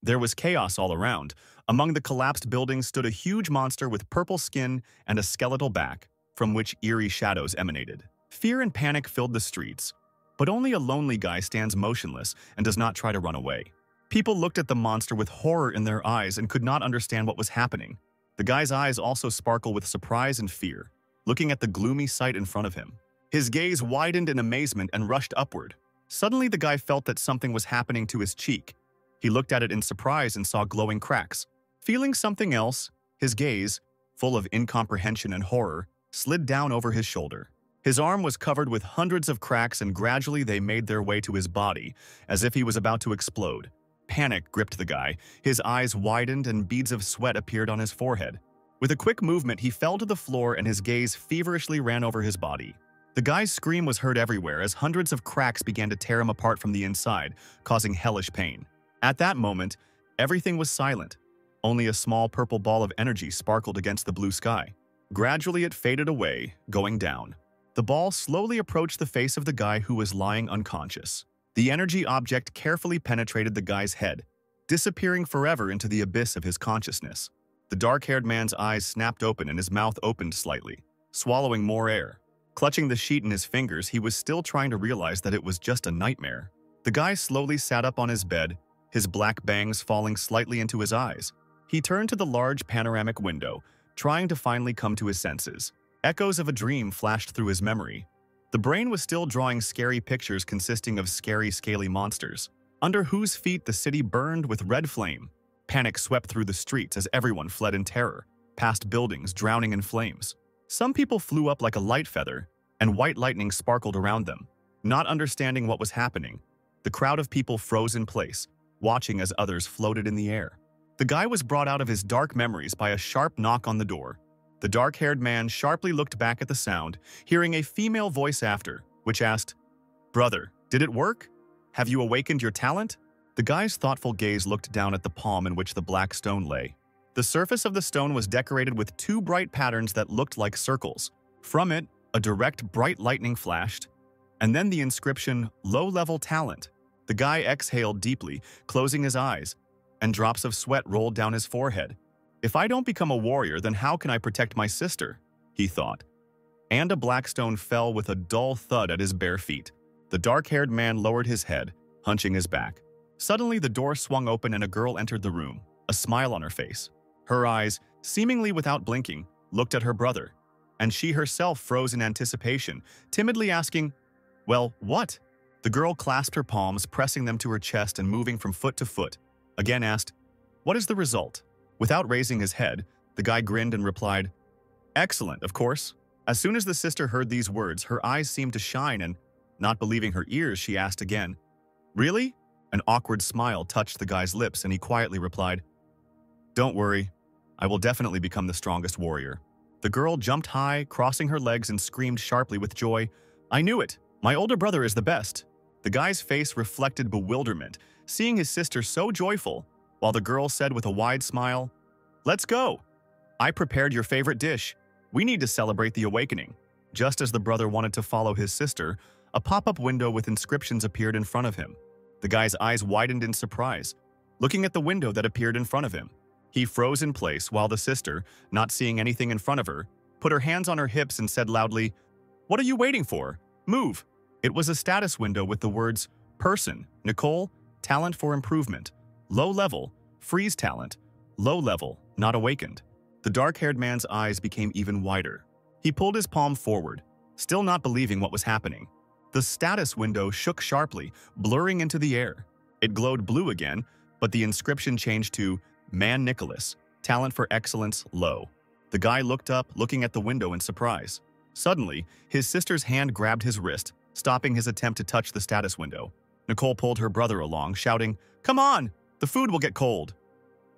There was chaos all around. Among the collapsed buildings stood a huge monster with purple skin and a skeletal back, from which eerie shadows emanated. Fear and panic filled the streets, but only a lonely guy stands motionless and does not try to run away. People looked at the monster with horror in their eyes and could not understand what was happening. The guy's eyes also sparkle with surprise and fear, looking at the gloomy sight in front of him. His gaze widened in amazement and rushed upward. Suddenly, the guy felt that something was happening to his cheek. He looked at it in surprise and saw glowing cracks. Feeling something else, his gaze, full of incomprehension and horror, slid down over his shoulder. His arm was covered with hundreds of cracks and gradually they made their way to his body, as if he was about to explode. Panic gripped the guy. His eyes widened and beads of sweat appeared on his forehead. With a quick movement, he fell to the floor and his gaze feverishly ran over his body. The guy's scream was heard everywhere as hundreds of cracks began to tear him apart from the inside, causing hellish pain. At that moment, everything was silent. Only a small purple ball of energy sparkled against the blue sky. Gradually, it faded away, going down. The ball slowly approached the face of the guy who was lying unconscious. The energy object carefully penetrated the guy's head, disappearing forever into the abyss of his consciousness. The dark-haired man's eyes snapped open and his mouth opened slightly, swallowing more air. Clutching the sheet in his fingers, he was still trying to realize that it was just a nightmare. The guy slowly sat up on his bed, his black bangs falling slightly into his eyes. He turned to the large panoramic window, trying to finally come to his senses. Echoes of a dream flashed through his memory. The brain was still drawing scary pictures consisting of scary, scaly monsters, under whose feet the city burned with red flame. Panic swept through the streets as everyone fled in terror, past buildings drowning in flames. Some people flew up like a light feather, and white lightning sparkled around them. Not understanding what was happening, the crowd of people froze in place, watching as others floated in the air. The guy was brought out of his dark memories by a sharp knock on the door. The dark-haired man sharply looked back at the sound, hearing a female voice after, which asked, "Brother, did it work? Have you awakened your talent?" The guy's thoughtful gaze looked down at the palm in which the black stone lay. The surface of the stone was decorated with two bright patterns that looked like circles. From it, a direct bright lightning flashed, and then the inscription, "Low-level talent." The guy exhaled deeply, closing his eyes, and drops of sweat rolled down his forehead. "If I don't become a warrior, then how can I protect my sister?" he thought. And a black stone fell with a dull thud at his bare feet. The dark-haired man lowered his head, hunching his back. Suddenly, the door swung open and a girl entered the room, a smile on her face. Her eyes, seemingly without blinking, looked at her brother, and she herself froze in anticipation, timidly asking, "Well, what?" The girl clasped her palms, pressing them to her chest and moving from foot to foot, again asked, "What is the result?" Without raising his head, the guy grinned and replied, "Excellent, of course." As soon as the sister heard these words, her eyes seemed to shine and, not believing her ears, she asked again, "Really?" An awkward smile touched the guy's lips and he quietly replied, "Don't worry, I will definitely become the strongest warrior." The girl jumped high, crossing her legs and screamed sharply with joy, "I knew it! My older brother is the best!" The guy's face reflected bewilderment, seeing his sister so joyful, while the girl said with a wide smile, "Let's go! I prepared your favorite dish. We need to celebrate the awakening." Just as the brother wanted to follow his sister, a pop-up window with inscriptions appeared in front of him. The guy's eyes widened in surprise, looking at the window that appeared in front of him. He froze in place while the sister, not seeing anything in front of her, put her hands on her hips and said loudly, "What are you waiting for? Move!" It was a status window with the words, "Person, Nicole, talent for improvement, low level, freeze talent, low level, not awakened." The dark-haired man's eyes became even wider. He pulled his palm forward, still not believing what was happening. The status window shook sharply, blurring into the air. It glowed blue again, but the inscription changed to "Man Nicholas, talent for excellence, low." The guy looked up, looking at the window in surprise. Suddenly, his sister's hand grabbed his wrist, stopping his attempt to touch the status window. Nicole pulled her brother along, shouting, "Come on! The food will get cold!"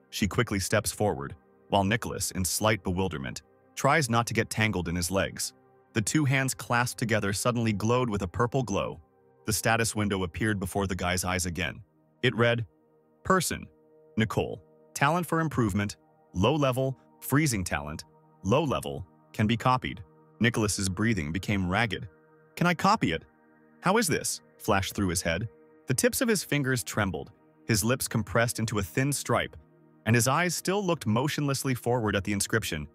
She quickly steps forward, while Nicholas, in slight bewilderment, tries not to get tangled in his legs. The two hands clasped together suddenly glowed with a purple glow. The status window appeared before the guy's eyes again. It read, "Person, Nicole, talent for improvement, low level, freezing talent, low level, can be copied." Nicholas's breathing became ragged. "Can I copy it? How is this?" flashed through his head. The tips of his fingers trembled, his lips compressed into a thin stripe, and his eyes still looked motionlessly forward at the inscription.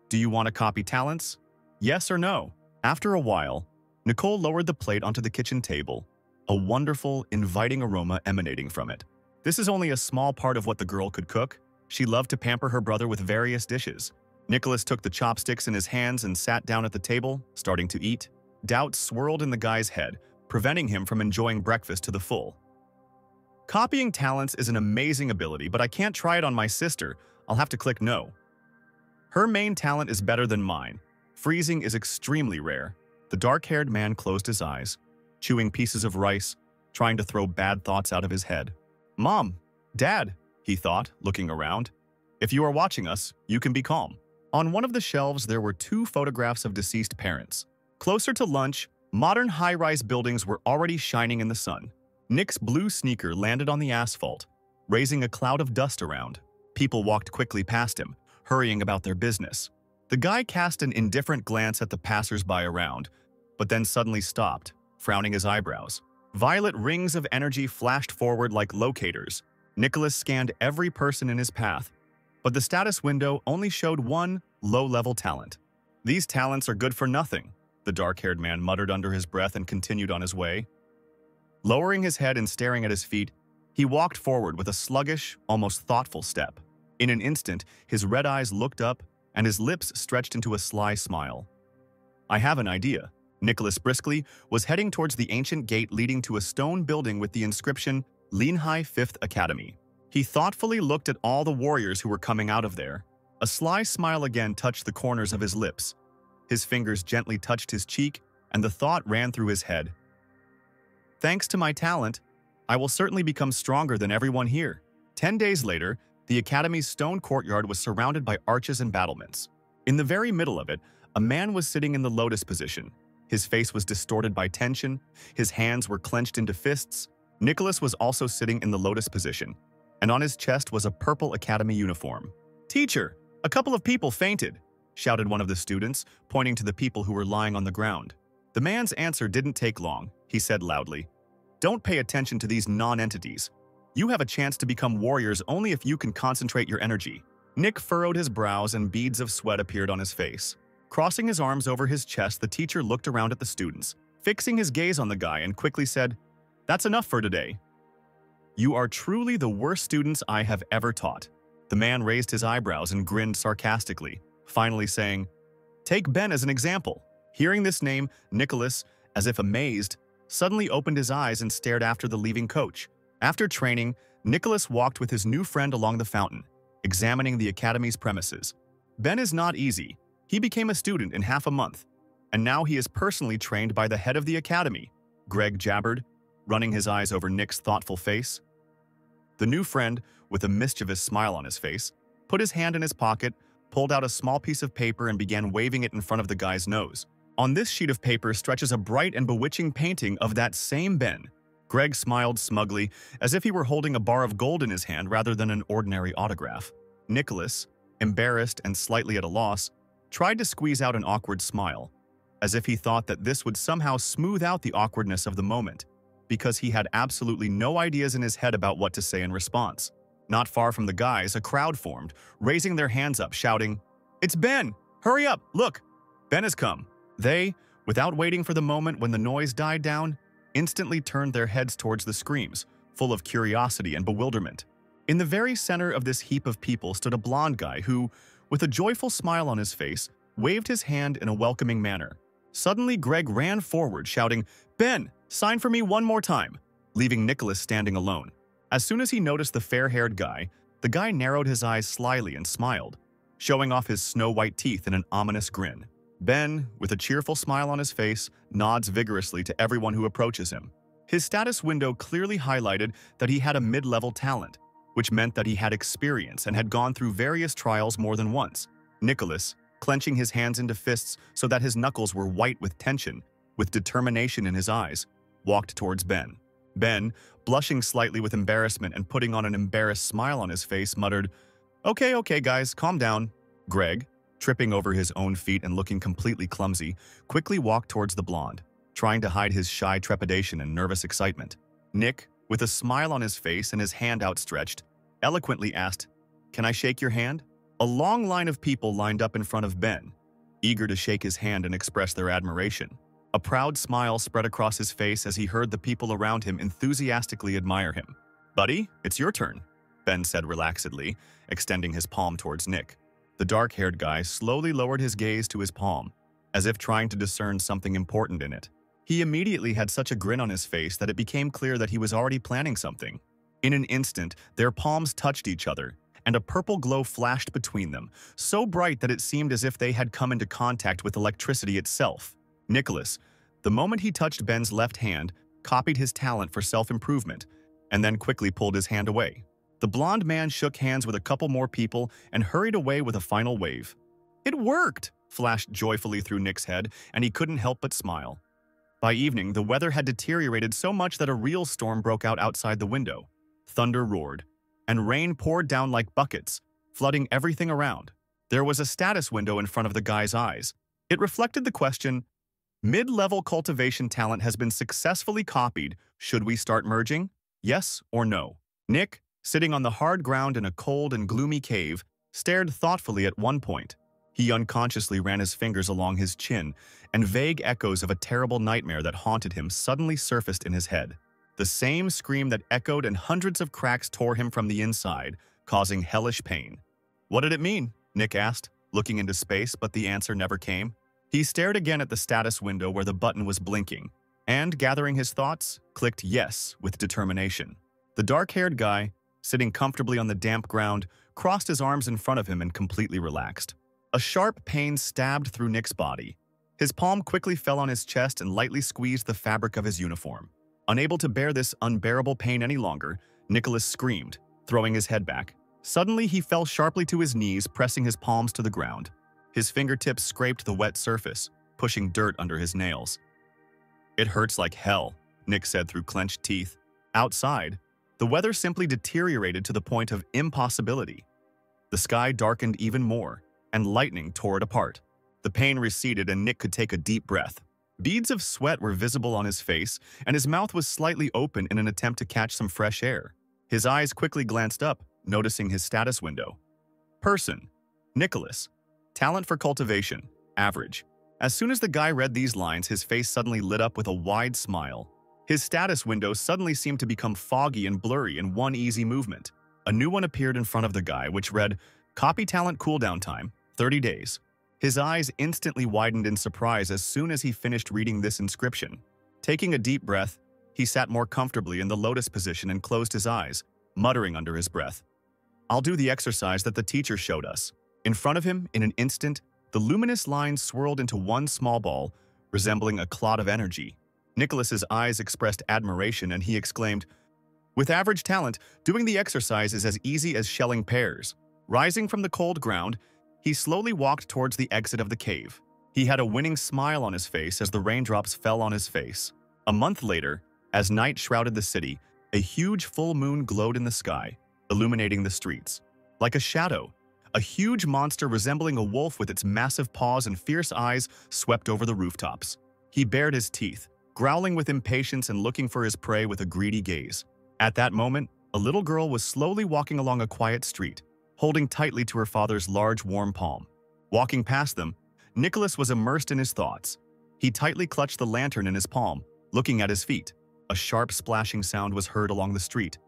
"Do you want to copy talents? Yes or no?" After a while, Nicole lowered the plate onto the kitchen table, a wonderful, inviting aroma emanating from it. This is only a small part of what the girl could cook. She loved to pamper her brother with various dishes. Nicholas took the chopsticks in his hands and sat down at the table, starting to eat. Doubt swirled in the guy's head, preventing him from enjoying breakfast to the full. "Copying talents is an amazing ability, but I can't try it on my sister. I'll have to click no. Her main talent is better than mine. Freezing is extremely rare." The dark-haired man closed his eyes, chewing pieces of rice, trying to throw bad thoughts out of his head. "Mom, Dad," he thought, looking around. "If you are watching us, you can be calm." On one of the shelves, there were 2 photographs of deceased parents. Closer to lunch, modern high-rise buildings were already shining in the sun. Nick's blue sneaker landed on the asphalt, raising a cloud of dust around. People walked quickly past him, hurrying about their business. The guy cast an indifferent glance at the passers-by around, but then suddenly stopped, frowning his eyebrows. Violet rings of energy flashed forward like locators. Nicholas scanned every person in his path, but the status window only showed one low-level talent. "These talents are good for nothing," the dark-haired man muttered under his breath and continued on his way. Lowering his head and staring at his feet, he walked forward with a sluggish, almost thoughtful step. In an instant, his red eyes looked up and his lips stretched into a sly smile. "I have an idea." Nicholas briskly was heading towards the ancient gate leading to a stone building with the inscription Linhai 5th Academy. He thoughtfully looked at all the warriors who were coming out of there. A sly smile again touched the corners of his lips. His fingers gently touched his cheek, and the thought ran through his head. "Thanks to my talent, I will certainly become stronger than everyone here." 10 days later, the Academy's stone courtyard was surrounded by arches and battlements. In the very middle of it, a man was sitting in the lotus position. His face was distorted by tension, his hands were clenched into fists. Nicholas was also sitting in the lotus position, and on his chest was a purple Academy uniform. "Teacher, a couple of people fainted," shouted one of the students, pointing to the people who were lying on the ground. The man's answer didn't take long. He said loudly, "Don't pay attention to these non-entities. You have a chance to become warriors only if you can concentrate your energy." Nick furrowed his brows and beads of sweat appeared on his face. Crossing his arms over his chest, the teacher looked around at the students, fixing his gaze on the guy and quickly said, "That's enough for today. You are truly the worst students I have ever taught." The man raised his eyebrows and grinned sarcastically, finally saying, "Take Ben as an example." Hearing this name, Nicholas, as if amazed, suddenly opened his eyes and stared after the leaving coach. After training, Nicholas walked with his new friend along the fountain, examining the Academy's premises. Ben is not easy. He became a student in half a month, and now he is personally trained by the head of the Academy, Greg jabbered, running his eyes over Nick's thoughtful face. The new friend, with a mischievous smile on his face, put his hand in his pocket, pulled out a small piece of paper and began waving it in front of the guy's nose. On this sheet of paper stretches a bright and bewitching painting of that same Ben. Greg smiled smugly, as if he were holding a bar of gold in his hand rather than an ordinary autograph. Nicholas, embarrassed and slightly at a loss, tried to squeeze out an awkward smile, as if he thought that this would somehow smooth out the awkwardness of the moment, because he had absolutely no ideas in his head about what to say in response. Not far from the guys, a crowd formed, raising their hands up, shouting, "It's Ben! Hurry up! Look! Ben has come!" They, without waiting for the moment when the noise died down, instantly turned their heads towards the screams, full of curiosity and bewilderment. In the very center of this heap of people stood a blond guy who, with a joyful smile on his face, waved his hand in a welcoming manner. Suddenly, Greg ran forward, shouting, "Ben, sign for me one more time," leaving Nicholas standing alone. As soon as he noticed the fair-haired guy, the guy narrowed his eyes slyly and smiled, showing off his snow-white teeth in an ominous grin. Ben, with a cheerful smile on his face, nods vigorously to everyone who approaches him. His status window clearly highlighted that he had a mid-level talent, which meant that he had experience and had gone through various trials more than once. Nicholas, clenching his hands into fists so that his knuckles were white with tension, with determination in his eyes, walked towards Ben. Ben, blushing slightly with embarrassment and putting on an embarrassed smile on his face, muttered, Okay, guys, calm down." Greg, tripping over his own feet and looking completely clumsy, quickly walked towards the blonde, trying to hide his shy trepidation and nervous excitement. Nick, with a smile on his face and his hand outstretched, eloquently asked, "Can I shake your hand?" A long line of people lined up in front of Ben, eager to shake his hand and express their admiration. A proud smile spread across his face as he heard the people around him enthusiastically admire him. "Buddy, it's your turn," Ben said relaxedly, extending his palm towards Nick. The dark-haired guy slowly lowered his gaze to his palm, as if trying to discern something important in it. He immediately had such a grin on his face that it became clear that he was already planning something. In an instant, their palms touched each other, and a purple glow flashed between them, so bright that it seemed as if they had come into contact with electricity itself. Nicholas, the moment he touched Ben's left hand, copied his talent for self-improvement, and then quickly pulled his hand away. The blonde man shook hands with a couple more people and hurried away with a final wave. "It worked!" flashed joyfully through Nick's head, and he couldn't help but smile. By evening, the weather had deteriorated so much that a real storm broke out outside the window. Thunder roared, and rain poured down like buckets, flooding everything around. There was a status window in front of the guy's eyes. It reflected the question, "Mid-level cultivation talent has been successfully copied. Should we start merging? Yes or no?" Nick, sitting on the hard ground in a cold and gloomy cave, stared thoughtfully at one point. He unconsciously ran his fingers along his chin, and vague echoes of a terrible nightmare that haunted him suddenly surfaced in his head. The same scream that echoed and hundreds of cracks tore him from the inside, causing hellish pain. "What did it mean?" Nick asked, looking into space, but the answer never came. He stared again at the status window where the button was blinking, and, gathering his thoughts, clicked yes with determination. The dark-haired guy, sitting comfortably on the damp ground, crossed his arms in front of him and completely relaxed. A sharp pain stabbed through Nick's body. His palm quickly fell on his chest and lightly squeezed the fabric of his uniform. Unable to bear this unbearable pain any longer, Nicholas screamed, throwing his head back. Suddenly, he fell sharply to his knees, pressing his palms to the ground. His fingertips scraped the wet surface, pushing dirt under his nails. "It hurts like hell," Nick said through clenched teeth. Outside, the weather simply deteriorated to the point of impossibility. The sky darkened even more, and lightning tore it apart. The pain receded and Nick could take a deep breath. Beads of sweat were visible on his face, and his mouth was slightly open in an attempt to catch some fresh air. His eyes quickly glanced up, noticing his status window. Person: Nicholas. Talent for cultivation: average. As soon as the guy read these lines, his face suddenly lit up with a wide smile. His status window suddenly seemed to become foggy and blurry in one easy movement. A new one appeared in front of the guy, which read, "Copy talent cooldown time, 30 days. His eyes instantly widened in surprise as soon as he finished reading this inscription. Taking a deep breath, he sat more comfortably in the lotus position and closed his eyes, muttering under his breath, "I'll do the exercise that the teacher showed us." In front of him, in an instant, the luminous lines swirled into one small ball, resembling a clot of energy. Nicholas's eyes expressed admiration and he exclaimed, "With average talent, doing the exercise is as easy as shelling pears." Rising from the cold ground, he slowly walked towards the exit of the cave. He had a winning smile on his face as the raindrops fell on his face. A month later, as night shrouded the city, a huge full moon glowed in the sky, illuminating the streets. Like a shadow, a huge monster resembling a wolf with its massive paws and fierce eyes swept over the rooftops. He bared his teeth, growling with impatience and looking for his prey with a greedy gaze. At that moment, a little girl was slowly walking along a quiet street, holding tightly to her father's large, warm palm. Walking past them, Nicholas was immersed in his thoughts. He tightly clutched the lantern in his palm, looking at his feet. A sharp splashing sound was heard along the street,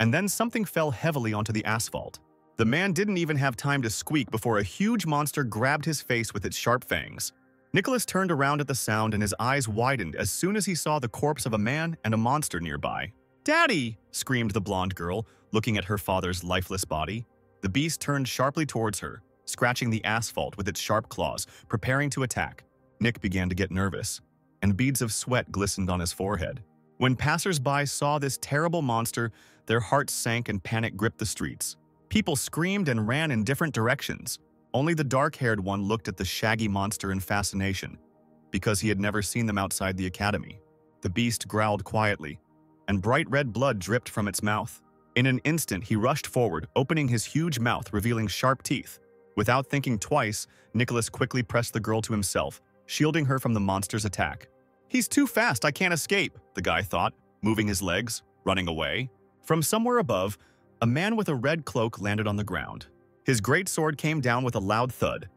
and then something fell heavily onto the asphalt. The man didn't even have time to squeak before a huge monster grabbed his face with its sharp fangs. Nicholas turned around at the sound and his eyes widened as soon as he saw the corpse of a man and a monster nearby. "Daddy!" screamed the blonde girl, looking at her father's lifeless body. The beast turned sharply towards her, scratching the asphalt with its sharp claws, preparing to attack. Nick began to get nervous, and beads of sweat glistened on his forehead. When passers-by saw this terrible monster, their hearts sank and panic gripped the streets. People screamed and ran in different directions. Only the dark-haired one looked at the shaggy monster in fascination, because he had never seen them outside the academy. The beast growled quietly, and bright red blood dripped from its mouth. In an instant, he rushed forward, opening his huge mouth, revealing sharp teeth. Without thinking twice, Nicholas quickly pressed the girl to himself, shielding her from the monster's attack. "He's too fast, I can't escape," the guy thought, moving his legs. Running away? From somewhere above, a man with a red cloak landed on the ground. His great sword came down with a loud thud,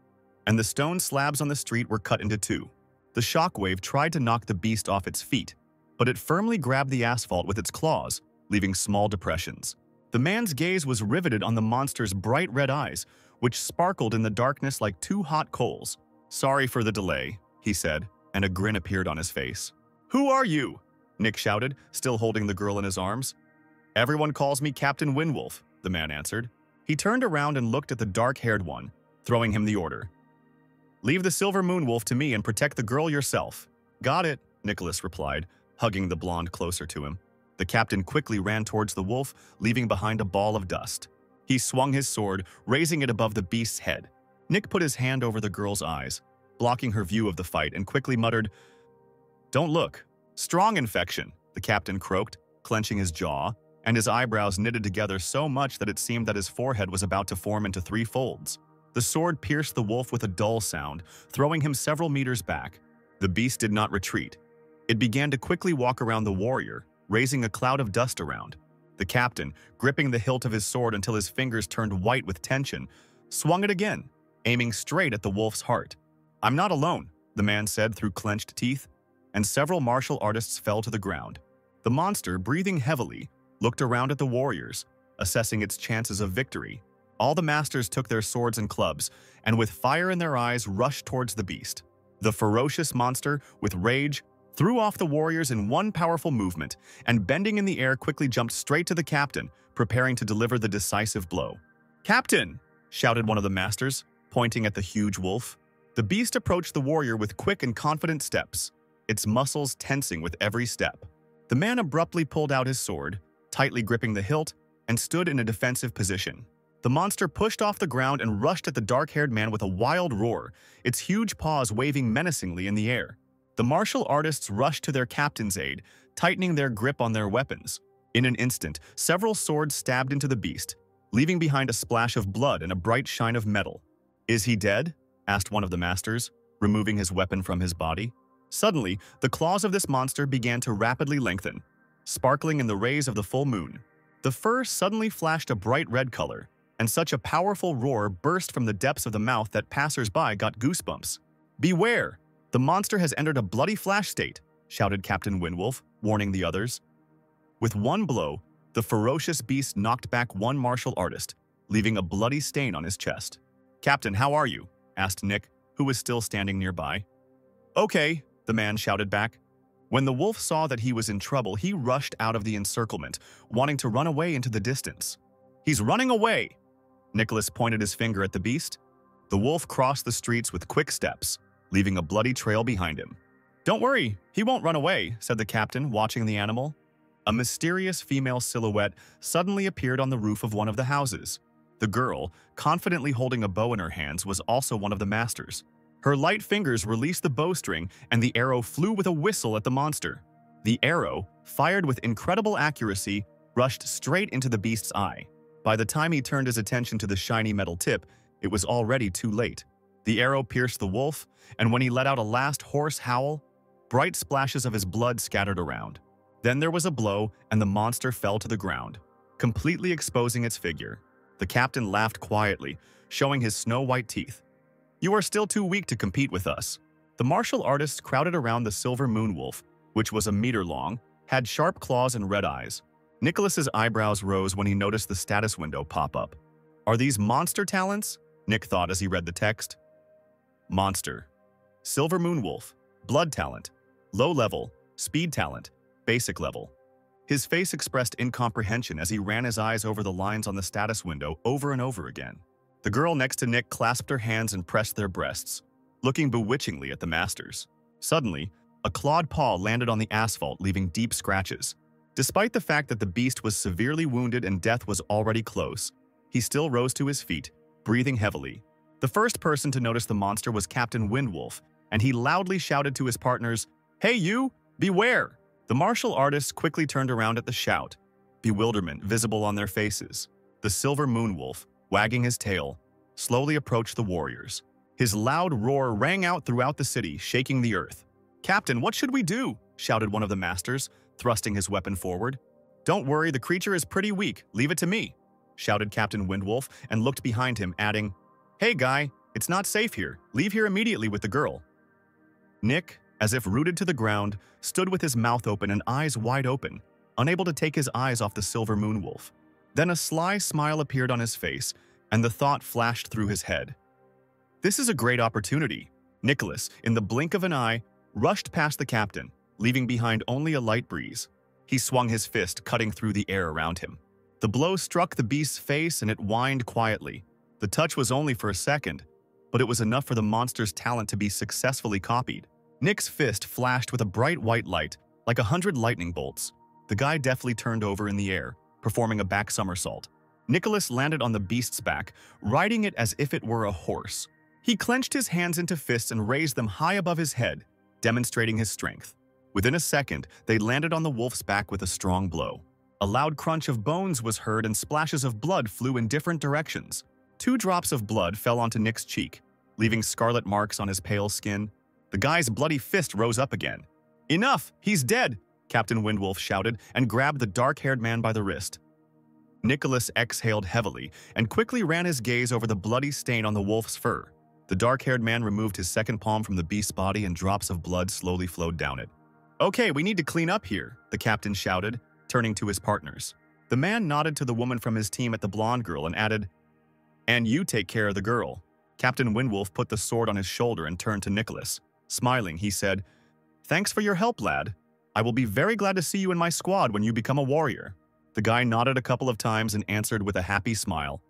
and the stone slabs on the street were cut into two. The shockwave tried to knock the beast off its feet, but it firmly grabbed the asphalt with its claws, leaving small depressions. The man's gaze was riveted on the monster's bright red eyes, which sparkled in the darkness like two hot coals. "Sorry for the delay," he said, and a grin appeared on his face. "Who are you?" Nick shouted, still holding the girl in his arms. "Everyone calls me Captain Windwolf," the man answered. He turned around and looked at the dark-haired one, throwing him the order. "Leave the Silver Moonwolf to me and protect the girl yourself." "Got it," Nicholas replied, hugging the blonde closer to him. The captain quickly ran towards the wolf, leaving behind a ball of dust. He swung his sword, raising it above the beast's head. Nick put his hand over the girl's eyes, blocking her view of the fight, and quickly muttered, "Don't look. Strong infection," the captain croaked, clenching his jaw, and his eyebrows knitted together so much that it seemed that his forehead was about to form into 3 folds. The sword pierced the wolf with a dull sound, throwing him several meters back. The beast did not retreat. It began to quickly walk around the warrior, raising a cloud of dust around. The captain, gripping the hilt of his sword until his fingers turned white with tension, swung it again, aiming straight at the wolf's heart. "I'm not alone," the man said through clenched teeth, and several martial artists fell to the ground. The monster, breathing heavily, looked around at the warriors, assessing its chances of victory. All the masters took their swords and clubs, and with fire in their eyes rushed towards the beast. The ferocious monster, with rage, threw off the warriors in one powerful movement, and bending in the air quickly jumped straight to the captain, preparing to deliver the decisive blow. "Captain!" shouted one of the masters, pointing at the huge wolf. The beast approached the warrior with quick and confident steps, its muscles tensing with every step. The man abruptly pulled out his sword, tightly gripping the hilt, and stood in a defensive position. The monster pushed off the ground and rushed at the dark-haired man with a wild roar, its huge paws waving menacingly in the air. The martial artists rushed to their captain's aid, tightening their grip on their weapons. In an instant, several swords stabbed into the beast, leaving behind a splash of blood and a bright shine of metal. "Is he dead?" asked one of the masters, removing his weapon from his body. Suddenly, the claws of this monster began to rapidly lengthen, sparkling in the rays of the full moon. The fur suddenly flashed a bright red color, and such a powerful roar burst from the depths of the mouth that passers-by got goosebumps. "Beware! The monster has entered a bloody flash state," shouted Captain Windwolf, warning the others. With one blow, the ferocious beast knocked back one martial artist, leaving a bloody stain on his chest. "Captain, how are you?" asked Nick, who was still standing nearby. "Okay," the man shouted back. When the wolf saw that he was in trouble, he rushed out of the encirclement, wanting to run away into the distance. "He's running away!" Nicholas pointed his finger at the beast. The wolf crossed the streets with quick steps, leaving a bloody trail behind him. "Don't worry, he won't run away," said the captain, watching the animal. A mysterious female silhouette suddenly appeared on the roof of one of the houses. The girl, confidently holding a bow in her hands, was also one of the masters. Her light fingers released the bowstring, and the arrow flew with a whistle at the monster. The arrow, fired with incredible accuracy, rushed straight into the beast's eye. By the time he turned his attention to the shiny metal tip, it was already too late. The arrow pierced the wolf, and when he let out a last hoarse howl, bright splashes of his blood scattered around. Then there was a blow, and the monster fell to the ground, completely exposing its figure. The captain laughed quietly, showing his snow-white teeth. "You are still too weak to compete with us." The martial artists crowded around the Silver Moonwolf, which was a meter long, had sharp claws and red eyes. Nicholas's eyebrows rose when he noticed the status window pop up. "Are these monster talents?" Nick thought as he read the text. Monster. Silver Moonwolf. Blood talent. Low level. Speed talent. Basic level. His face expressed incomprehension as he ran his eyes over the lines on the status window over and over again. The girl next to Nick clasped her hands and pressed their breasts, looking bewitchingly at the masters. Suddenly, a clawed paw landed on the asphalt, leaving deep scratches. Despite the fact that the beast was severely wounded and death was already close, he still rose to his feet, breathing heavily. The first person to notice the monster was Captain Windwolf, and he loudly shouted to his partners, "Hey you! Beware!" The martial artists quickly turned around at the shout, bewilderment visible on their faces. The Silver Moonwolf, wagging his tail, slowly approached the warriors. His loud roar rang out throughout the city, shaking the earth. "Captain, what should we do?" shouted one of the masters, thrusting his weapon forward. "Don't worry, the creature is pretty weak. Leave it to me," shouted Captain Windwolf and looked behind him, adding, "Hey, guy, it's not safe here. Leave here immediately with the girl." Nick, as if rooted to the ground, stood with his mouth open and eyes wide open, unable to take his eyes off the silver moonwolf. Then a sly smile appeared on his face, and the thought flashed through his head. This is a great opportunity. Nicholas, in the blink of an eye, rushed past the captain, leaving behind only a light breeze. He swung his fist, cutting through the air around him. The blow struck the beast's face and it whined quietly. The touch was only for a second, but it was enough for the monster's talent to be successfully copied. Nick's fist flashed with a bright white light, like 100 lightning bolts. The guy deftly turned over in the air, performing a back somersault. Nicholas landed on the beast's back, riding it as if it were a horse. He clenched his hands into fists and raised them high above his head, demonstrating his strength. Within a second, they landed on the wolf's back with a strong blow. A loud crunch of bones was heard and splashes of blood flew in different directions. 2 drops of blood fell onto Nick's cheek, leaving scarlet marks on his pale skin. The guy's bloody fist rose up again. "Enough! He's dead!" Captain Windwolf shouted and grabbed the dark-haired man by the wrist. Nicholas exhaled heavily and quickly ran his gaze over the bloody stain on the wolf's fur. The dark-haired man removed his second palm from the beast's body and drops of blood slowly flowed down it. "Okay, we need to clean up here," the captain shouted, turning to his partners. The man nodded to the woman from his team at the blonde girl and added, "And you take care of the girl." Captain Windwolf put the sword on his shoulder and turned to Nicholas. Smiling, he said, "Thanks for your help, lad. I will be very glad to see you in my squad when you become a warrior." The guy nodded a couple of times and answered with a happy smile.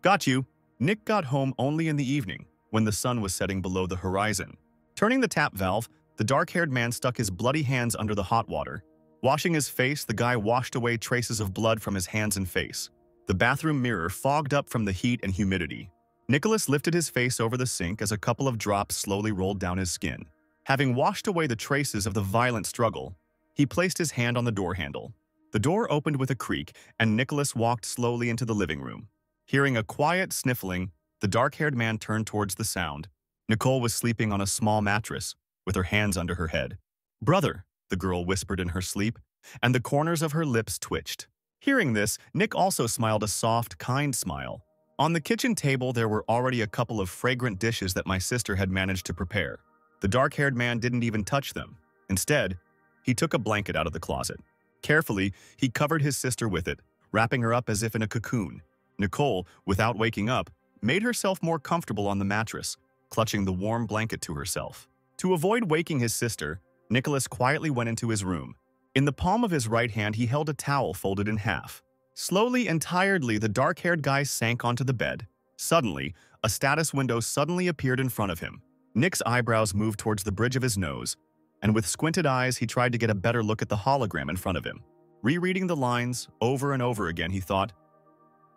"Got you." Nick got home only in the evening, when the sun was setting below the horizon. Turning the tap valve, the dark-haired man stuck his bloody hands under the hot water. Washing his face, the guy washed away traces of blood from his hands and face. The bathroom mirror fogged up from the heat and humidity. Nicholas lifted his face over the sink as a couple of drops slowly rolled down his skin. Having washed away the traces of the violent struggle, he placed his hand on the door handle. The door opened with a creak, and Nicholas walked slowly into the living room. Hearing a quiet sniffling, the dark-haired man turned towards the sound. Nicole was sleeping on a small mattress, with her hands under her head. "Brother," the girl whispered in her sleep, and the corners of her lips twitched. Hearing this, Nick also smiled a soft, kind smile. On the kitchen table, there were already a couple of fragrant dishes that my sister had managed to prepare. The dark-haired man didn't even touch them. Instead, he took a blanket out of the closet. Carefully, he covered his sister with it, wrapping her up as if in a cocoon. Nicole, without waking up, made herself more comfortable on the mattress, clutching the warm blanket to herself. To avoid waking his sister, Nicholas quietly went into his room. In the palm of his right hand, he held a towel folded in half. Slowly and tiredly, the dark-haired guy sank onto the bed. Suddenly, a status window suddenly appeared in front of him. Nick's eyebrows moved towards the bridge of his nose, and with squinted eyes, he tried to get a better look at the hologram in front of him. Rereading the lines over and over again, he thought,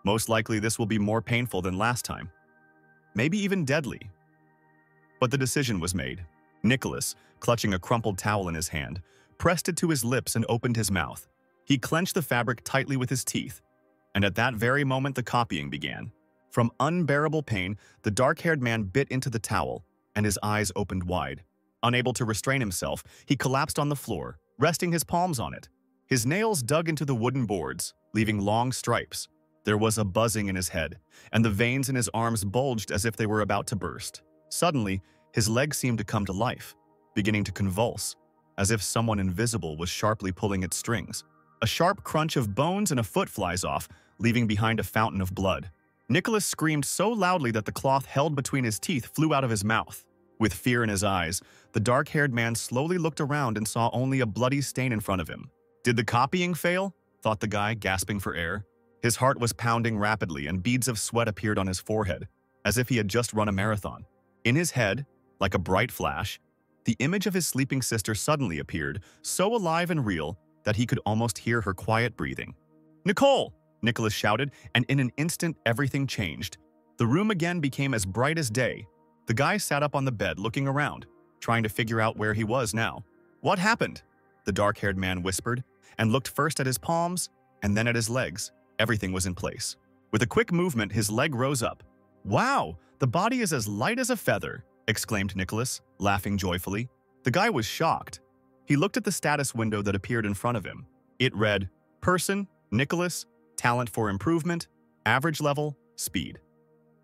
"Most likely this will be more painful than last time. Maybe even deadly." But the decision was made. Nicholas, clutching a crumpled towel in his hand, pressed it to his lips and opened his mouth. He clenched the fabric tightly with his teeth, and at that very moment the copying began. From unbearable pain, the dark-haired man bit into the towel, and his eyes opened wide. Unable to restrain himself, he collapsed on the floor, resting his palms on it. His nails dug into the wooden boards, leaving long stripes. There was a buzzing in his head, and the veins in his arms bulged as if they were about to burst. Suddenly, his legs seemed to come to life, beginning to convulse, as if someone invisible was sharply pulling its strings. A sharp crunch of bones and a foot flies off, leaving behind a fountain of blood. Nicholas screamed so loudly that the cloth held between his teeth flew out of his mouth. With fear in his eyes, the dark-haired man slowly looked around and saw only a bloody stain in front of him. "Did the copying fail?" thought the guy, gasping for air. His heart was pounding rapidly and beads of sweat appeared on his forehead, as if he had just run a marathon. In his head, like a bright flash, the image of his sleeping sister suddenly appeared, so alive and real that he could almost hear her quiet breathing. "Nicole!" Nicholas shouted, and in an instant everything changed. The room again became as bright as day. The guy sat up on the bed looking around, trying to figure out where he was now. "What happened?" the dark-haired man whispered, and looked first at his palms and then at his legs. Everything was in place. With a quick movement, his leg rose up. "Wow, the body is as light as a feather," exclaimed Nicholas, laughing joyfully. The guy was shocked. He looked at the status window that appeared in front of him. It read, Person, Nicholas. Talent for improvement, average level, speed.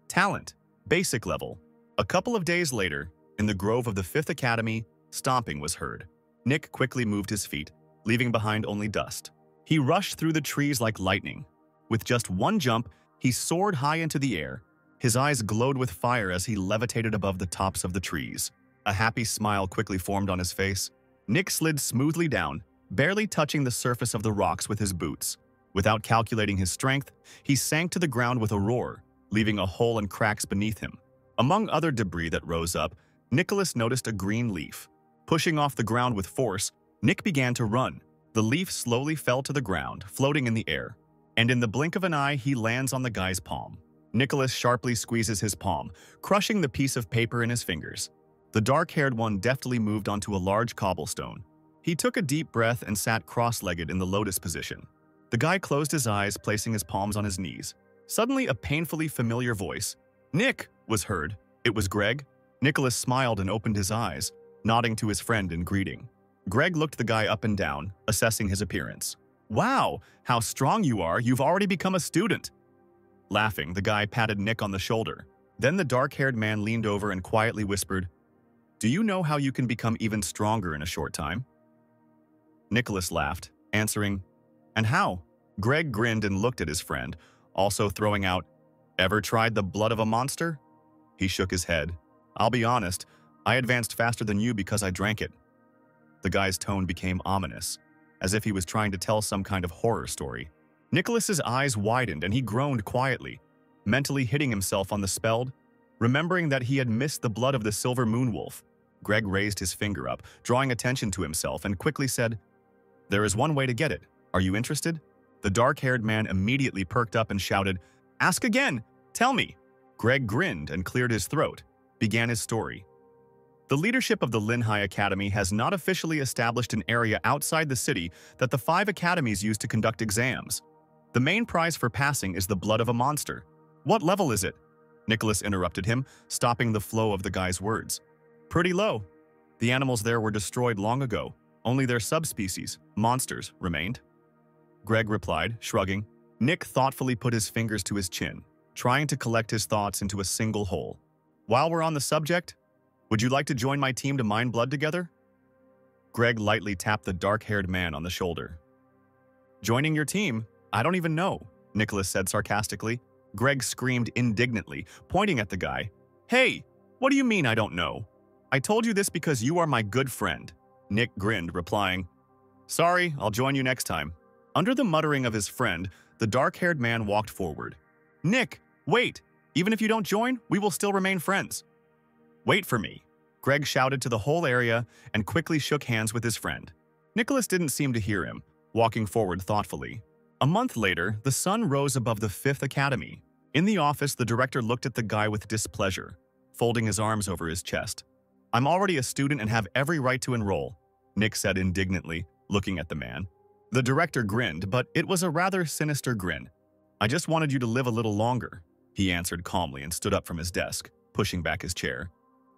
Talent, basic level. A couple of days later, in the grove of the 5th Academy, stomping was heard. Nick quickly moved his feet, leaving behind only dust. He rushed through the trees like lightning. With just one jump, he soared high into the air. His eyes glowed with fire as he levitated above the tops of the trees. A happy smile quickly formed on his face. Nick slid smoothly down, barely touching the surface of the rocks with his boots. Without calculating his strength, he sank to the ground with a roar, leaving a hole and cracks beneath him. Among other debris that rose up, Nicholas noticed a green leaf. Pushing off the ground with force, Nick began to run. The leaf slowly fell to the ground, floating in the air. And in the blink of an eye, he lands on the guy's palm. Nicholas sharply squeezes his palm, crushing the piece of paper in his fingers. The dark-haired one deftly moved onto a large cobblestone. He took a deep breath and sat cross-legged in the lotus position. The guy closed his eyes, placing his palms on his knees. Suddenly, a painfully familiar voice, "Nick!" was heard. It was Greg. Nicholas smiled and opened his eyes, nodding to his friend in greeting. Greg looked the guy up and down, assessing his appearance. "Wow, how strong you are! You've already become a student!" Laughing, the guy patted Nick on the shoulder. Then the dark-haired man leaned over and quietly whispered, "Do you know how you can become even stronger in a short time?" Nicholas laughed, answering, "And how?" Greg grinned and looked at his friend, also throwing out, "Ever tried the blood of a monster?" He shook his head. "I'll be honest, I advanced faster than you because I drank it." The guy's tone became ominous, as if he was trying to tell some kind of horror story. Nicholas's eyes widened and he groaned quietly, mentally hitting himself on the spelled. Remembering that he had missed the blood of the silver moonwolf, Greg raised his finger up, drawing attention to himself, and quickly said, "There is one way to get it. Are you interested?" The dark-haired man immediately perked up and shouted, "Ask again! Tell me!" Greg grinned and cleared his throat, began his story. The leadership of the Linhai Academy has not officially established an area outside the city that the 5 academies use to conduct exams. The main prize for passing is the blood of a monster. "What level is it?" Nicholas interrupted him, stopping the flow of the guy's words. "Pretty low. The animals there were destroyed long ago. Only their subspecies, monsters, remained." Greg replied, shrugging. Nick thoughtfully put his fingers to his chin, trying to collect his thoughts into a single whole. "While we're on the subject, would you like to join my team to mine blood together?" Greg lightly tapped the dark-haired man on the shoulder. "Joining your team? I don't even know," Nicholas said sarcastically. Greg screamed indignantly, pointing at the guy. "Hey, what do you mean I don't know? I told you this because you are my good friend." Nick grinned, replying, "Sorry, I'll join you next time." Under the muttering of his friend, the dark-haired man walked forward. "Nick, wait! Even if you don't join, we will still remain friends." "Wait for me," Greg shouted to the whole area and quickly shook hands with his friend. Nicholas didn't seem to hear him, walking forward thoughtfully. A month later, the sun rose above the 5th Academy. In the office, the director looked at the guy with displeasure, folding his arms over his chest. "I'm already a student and have every right to enroll," Nick said indignantly, looking at the man. The director grinned, but it was a rather sinister grin. "I just wanted you to live a little longer," he answered calmly and stood up from his desk, pushing back his chair.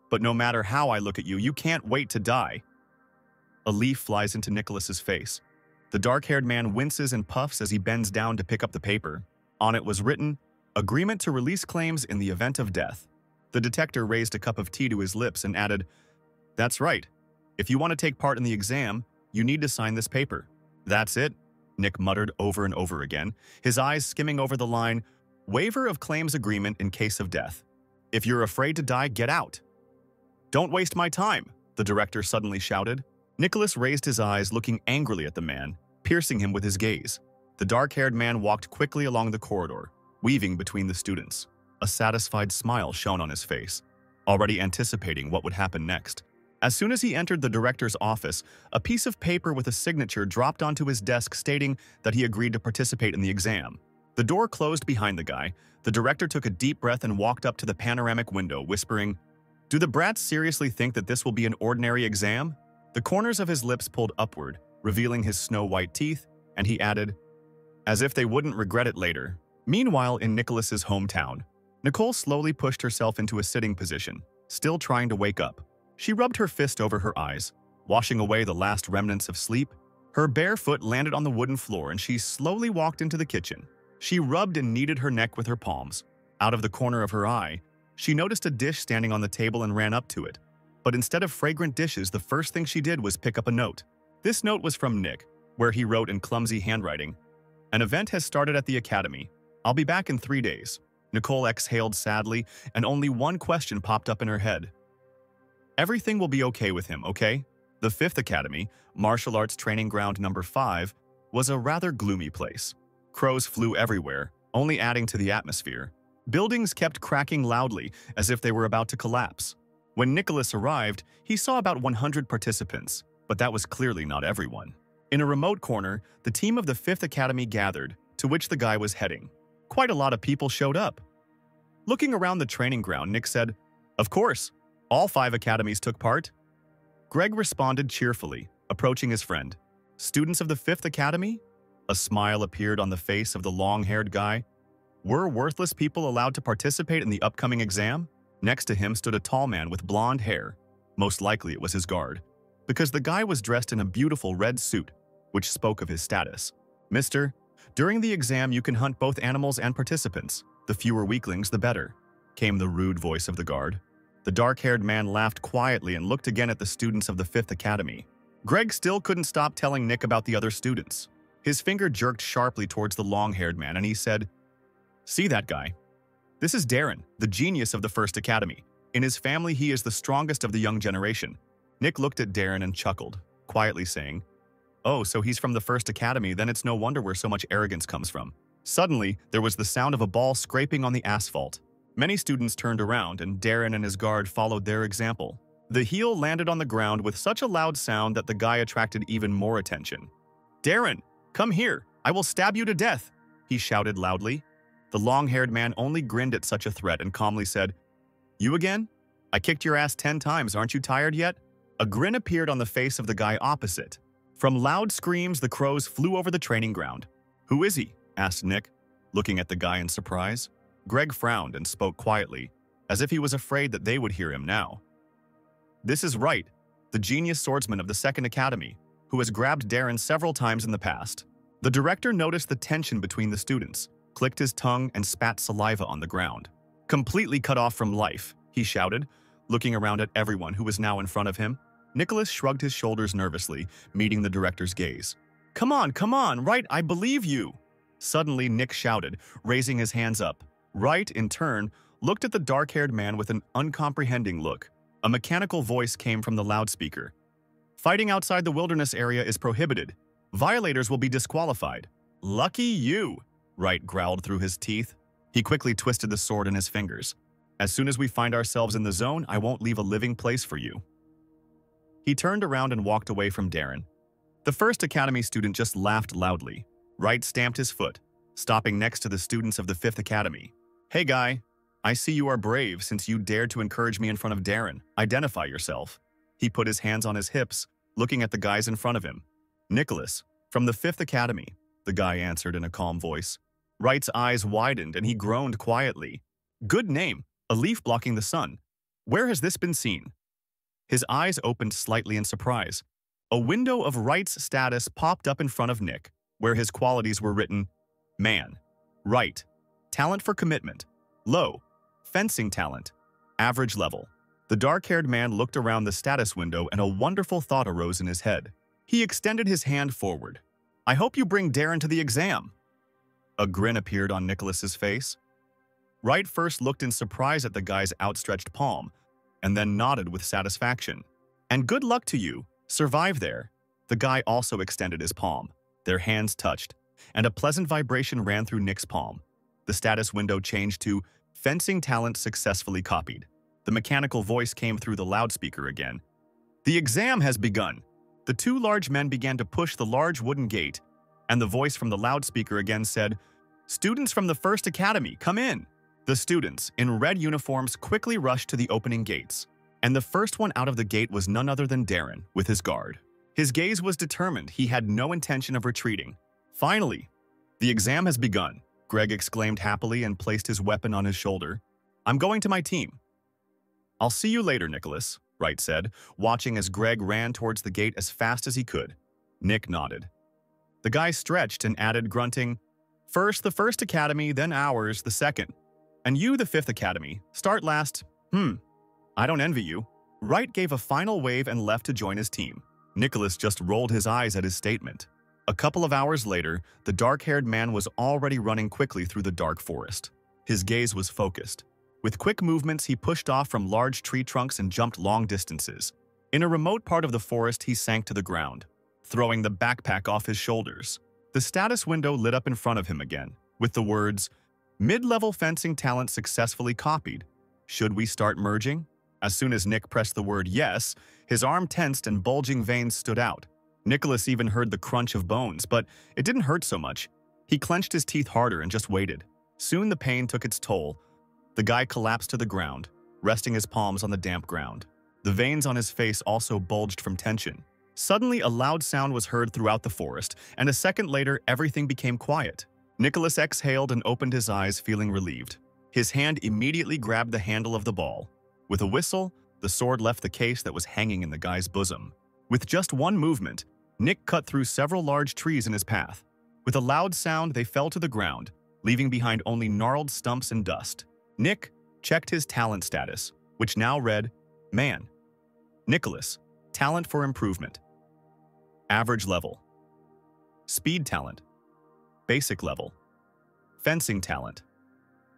"But no matter how I look at you, you can't wait to die." A leaf flies into Nicholas's face. The dark-haired man winces and puffs as he bends down to pick up the paper. On it was written, "Agreement to release claims in the event of death." The detector raised a cup of tea to his lips and added, "That's right. If you want to take part in the exam, you need to sign this paper." "That's it," Nick muttered over and over again, his eyes skimming over the line, "Waiver of claims agreement in case of death. If you're afraid to die, get out." "Don't waste my time," the director suddenly shouted. Nicholas raised his eyes, looking angrily at the man, piercing him with his gaze. The dark-haired man walked quickly along the corridor, weaving between the students. A satisfied smile shone on his face, already anticipating what would happen next. As soon as he entered the director's office, a piece of paper with a signature dropped onto his desk stating that he agreed to participate in the exam. The door closed behind the guy. The director took a deep breath and walked up to the panoramic window, whispering, "Do the brats seriously think that this will be an ordinary exam?" The corners of his lips pulled upward, revealing his snow-white teeth, and he added, "As if they wouldn't regret it later." Meanwhile, in Nicholas's hometown, Nicole slowly pushed herself into a sitting position, still trying to wake up. She rubbed her fist over her eyes, washing away the last remnants of sleep. Her bare foot landed on the wooden floor and she slowly walked into the kitchen. She rubbed and kneaded her neck with her palms. Out of the corner of her eye, she noticed a dish standing on the table and ran up to it. But instead of fragrant dishes, the first thing she did was pick up a note. This note was from Nick, where he wrote in clumsy handwriting, "An event has started at the academy. I'll be back in 3 days." Nicole exhaled sadly, and only one question popped up in her head. "Everything will be okay with him, okay?" The Fifth Academy, Martial Arts Training Ground Number 5, was a rather gloomy place. Crows flew everywhere, only adding to the atmosphere. Buildings kept cracking loudly, as if they were about to collapse. When Nicholas arrived, he saw about 100 participants, but that was clearly not everyone. In a remote corner, the team of the Fifth Academy gathered, to which the guy was heading. Quite a lot of people showed up. Looking around the training ground, Nick said, "Of course, all 5 academies took part." Greg responded cheerfully, approaching his friend. "Students of the Fifth Academy?" A smile appeared on the face of the long-haired guy. "Were worthless people allowed to participate in the upcoming exam?" Next to him stood a tall man with blonde hair. Most likely it was his guard, because the guy was dressed in a beautiful red suit, which spoke of his status. "Mister, during the exam you can hunt both animals and participants. The fewer weaklings, the better," came the rude voice of the guard. The dark-haired man laughed quietly and looked again at the students of the Fifth Academy. Greg still couldn't stop telling Nick about the other students. His finger jerked sharply towards the long-haired man and he said, "See that guy? This is Darren, the genius of the First Academy. In his family, he is the strongest of the young generation." Nick looked at Darren and chuckled, quietly saying, "Oh, so he's from the First Academy, then it's no wonder where so much arrogance comes from." Suddenly, there was the sound of a ball scraping on the asphalt. Many students turned around, and Darren and his guard followed their example. The heel landed on the ground with such a loud sound that the guy attracted even more attention. "Darren, come here! I will stab you to death!" he shouted loudly. The long-haired man only grinned at such a threat and calmly said, "You again? I kicked your ass 10 times, aren't you tired yet?" A grin appeared on the face of the guy opposite. From loud screams, the crows flew over the training ground. "Who is he?" asked Nick, looking at the guy in surprise. Greg frowned and spoke quietly, as if he was afraid that they would hear him now. "This is Wright, the genius swordsman of the Second Academy, who has grabbed Darren several times in the past." The director noticed the tension between the students, clicked his tongue, and spat saliva on the ground. "Completely cut off from life," he shouted, looking around at everyone who was now in front of him. Nicholas shrugged his shoulders nervously, meeting the director's gaze. Come on, Wright, I believe you!" Suddenly, Nick shouted, raising his hands up. Wright, in turn, looked at the dark-haired man with an uncomprehending look. A mechanical voice came from the loudspeaker. "Fighting outside the wilderness area is prohibited. Violators will be disqualified." "Lucky you," Wright growled through his teeth. He quickly twisted the sword in his fingers. "As soon as we find ourselves in the zone, I won't leave a living place for you." He turned around and walked away from Darren. The First Academy student just laughed loudly. Wright stamped his foot, stopping next to the students of the Fifth Academy. "Hey guy, I see you are brave since you dared to encourage me in front of Darren. Identify yourself." He put his hands on his hips, looking at the guys in front of him. "Nicholas, from the Fifth Academy," the guy answered in a calm voice. Wright's eyes widened and he groaned quietly. "Good name, a leaf blocking the sun. Where has this been seen?" His eyes opened slightly in surprise. A window of Wright's status popped up in front of Nick, where his qualities were written: Man, Wright, talent for commitment, low, fencing talent, average level. The dark-haired man looked around the status window and a wonderful thought arose in his head. He extended his hand forward. "I hope you bring Darren to the exam." A grin appeared on Nicholas's face. Wright first looked in surprise at the guy's outstretched palm, and then nodded with satisfaction. "And good luck to you. Survive there." The guy also extended his palm. Their hands touched, and a pleasant vibration ran through Nick's palm. The status window changed to "Fencing talent successfully copied." The mechanical voice came through the loudspeaker again. "The exam has begun." The two large men began to push the large wooden gate, and the voice from the loudspeaker again said, "Students from the First Academy, come in." The students, in red uniforms, quickly rushed to the opening gates, and the first one out of the gate was none other than Darren, with his guard. His gaze was determined. He had no intention of retreating. "Finally, the exam has begun," Greg exclaimed happily and placed his weapon on his shoulder. "I'm going to my team." "I'll see you later, Nicholas," Wright said, watching as Greg ran towards the gate as fast as he could. Nick nodded. The guy stretched and added, grunting, "First the first academy, then ours, the second. And you the fifth academy. Start last. I don't envy you." Wright gave a final wave and left to join his team. Nicholas just rolled his eyes at his statement. A couple of hours later, the dark-haired man was already running quickly through the dark forest. His gaze was focused. With quick movements, he pushed off from large tree trunks and jumped long distances. In a remote part of the forest, he sank to the ground, throwing the backpack off his shoulders. The status window lit up in front of him again, with the words, "Mid-level fencing talent successfully copied. Should we start merging?" As soon as Nick pressed the word yes, his arm tensed and bulging veins stood out. Nicholas even heard the crunch of bones, but it didn't hurt so much. He clenched his teeth harder and just waited. Soon the pain took its toll. The guy collapsed to the ground, resting his palms on the damp ground. The veins on his face also bulged from tension. Suddenly, a loud sound was heard throughout the forest, and a second later, everything became quiet. Nicholas exhaled and opened his eyes, feeling relieved. His hand immediately grabbed the handle of the ball. With a whistle, the sword left the case that was hanging in the guy's bosom. With just one movement, Nick cut through several large trees in his path. With a loud sound, they fell to the ground, leaving behind only gnarled stumps and dust. Nick checked his talent status, which now read, Man. Nicholas, talent for improvement. Average level. Speed talent. Basic level. Fencing talent.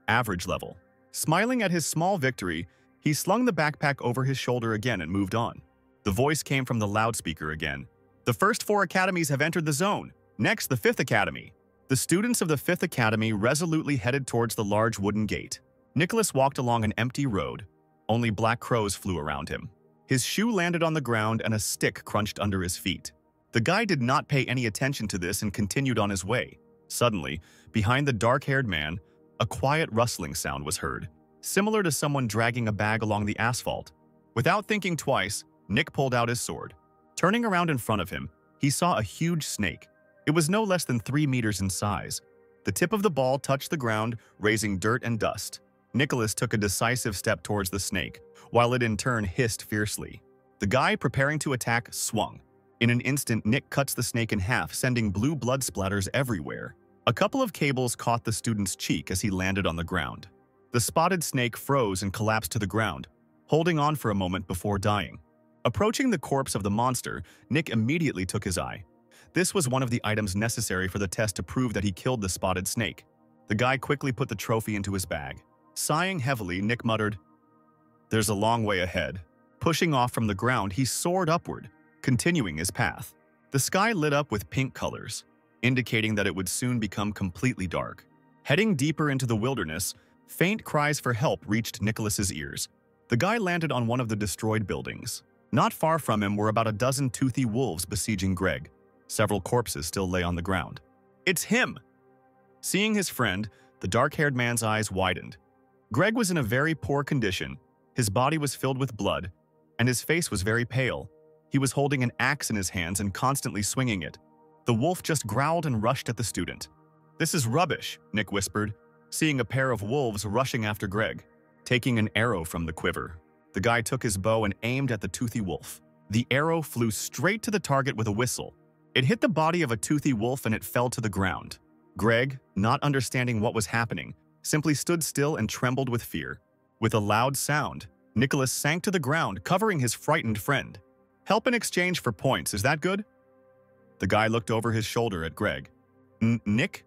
Average level. Smiling at his small victory, he slung the backpack over his shoulder again and moved on. The voice came from the loudspeaker again. "The first 4 academies have entered the zone. Next, the 5th academy." The students of the 5th academy resolutely headed towards the large wooden gate. Nicholas walked along an empty road. Only black crows flew around him. His shoe landed on the ground and a stick crunched under his feet. The guy did not pay any attention to this and continued on his way. Suddenly, behind the dark-haired man, a quiet rustling sound was heard, similar to someone dragging a bag along the asphalt. Without thinking twice, Nick pulled out his sword. Turning around in front of him, he saw a huge snake. It was no less than 3 meters in size. The tip of the ball touched the ground, raising dirt and dust. Nicholas took a decisive step towards the snake, while it in turn hissed fiercely. The guy preparing to attack swung. In an instant, Nick cuts the snake in half, sending blue blood splatters everywhere. A couple of cables caught the student's cheek as he landed on the ground. The spotted snake froze and collapsed to the ground, holding on for a moment before dying. Approaching the corpse of the monster, Nick immediately took his eye. This was one of the items necessary for the test to prove that he killed the spotted snake. The guy quickly put the trophy into his bag. Sighing heavily, Nick muttered, "There's a long way ahead." Pushing off from the ground, he soared upward, continuing his path. The sky lit up with pink colors, indicating that it would soon become completely dark. Heading deeper into the wilderness, faint cries for help reached Nicholas's ears. The guy landed on one of the destroyed buildings. Not far from him were about a dozen toothy wolves besieging Greg. Several corpses still lay on the ground. "It's him!" Seeing his friend, the dark-haired man's eyes widened. Greg was in a very poor condition. His body was filled with blood, and his face was very pale. He was holding an axe in his hands and constantly swinging it. The wolf just growled and rushed at the student. "This is rubbish," Nick whispered, seeing a pair of wolves rushing after Greg. Taking an arrow from the quiver, the guy took his bow and aimed at the toothy wolf. The arrow flew straight to the target with a whistle. It hit the body of a toothy wolf and it fell to the ground. Greg, not understanding what was happening, simply stood still and trembled with fear. With a loud sound, Nicholas sank to the ground, covering his frightened friend. "Help in exchange for points, is that good?" The guy looked over his shoulder at Greg. "Nick?"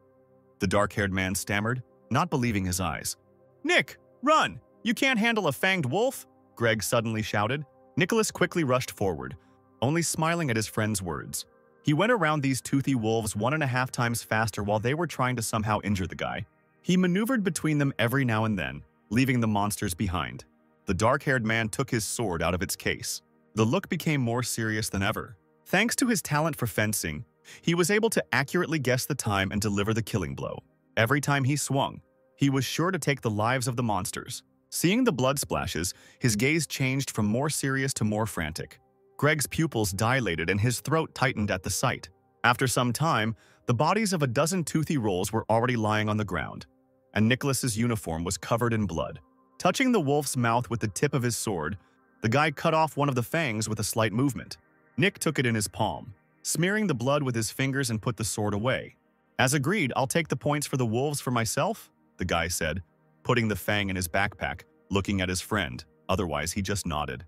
The dark-haired man stammered, not believing his eyes. "Nick, run! You can't handle a fanged wolf!" Greg suddenly shouted. Nicholas quickly rushed forward, only smiling at his friend's words. He went around these toothy wolves 1.5 times faster while they were trying to somehow injure the guy. He maneuvered between them every now and then, leaving the monsters behind. The dark-haired man took his sword out of its case. The look became more serious than ever. Thanks to his talent for fencing, he was able to accurately guess the time and deliver the killing blow. Every time he swung, he was sure to take the lives of the monsters. Seeing the blood splashes, his gaze changed from more serious to more frantic. Greg's pupils dilated and his throat tightened at the sight. After some time, the bodies of a dozen toothy rolls were already lying on the ground, and Nicholas's uniform was covered in blood. Touching the wolf's mouth with the tip of his sword, the guy cut off one of the fangs with a slight movement. Nick took it in his palm. smearing the blood with his fingers and put the sword away. As agreed, I'll take the points for the wolves for myself, the guy said, putting the fang in his backpack, looking at his friend. Otherwise, he just nodded.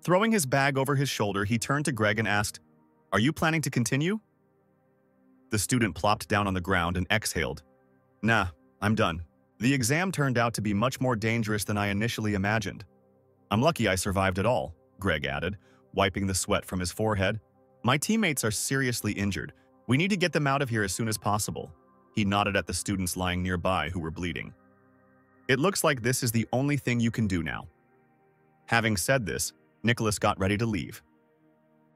Throwing his bag over his shoulder, he turned to Greg and asked, "Are you planning to continue?" The student plopped down on the ground and exhaled. "Nah, I'm done. The exam turned out to be much more dangerous than I initially imagined. I'm lucky I survived it all," Greg added, wiping the sweat from his forehead. "My teammates are seriously injured. We need to get them out of here as soon as possible." He nodded at the students lying nearby who were bleeding. "It looks like this is the only thing you can do now." Having said this, Nicholas got ready to leave.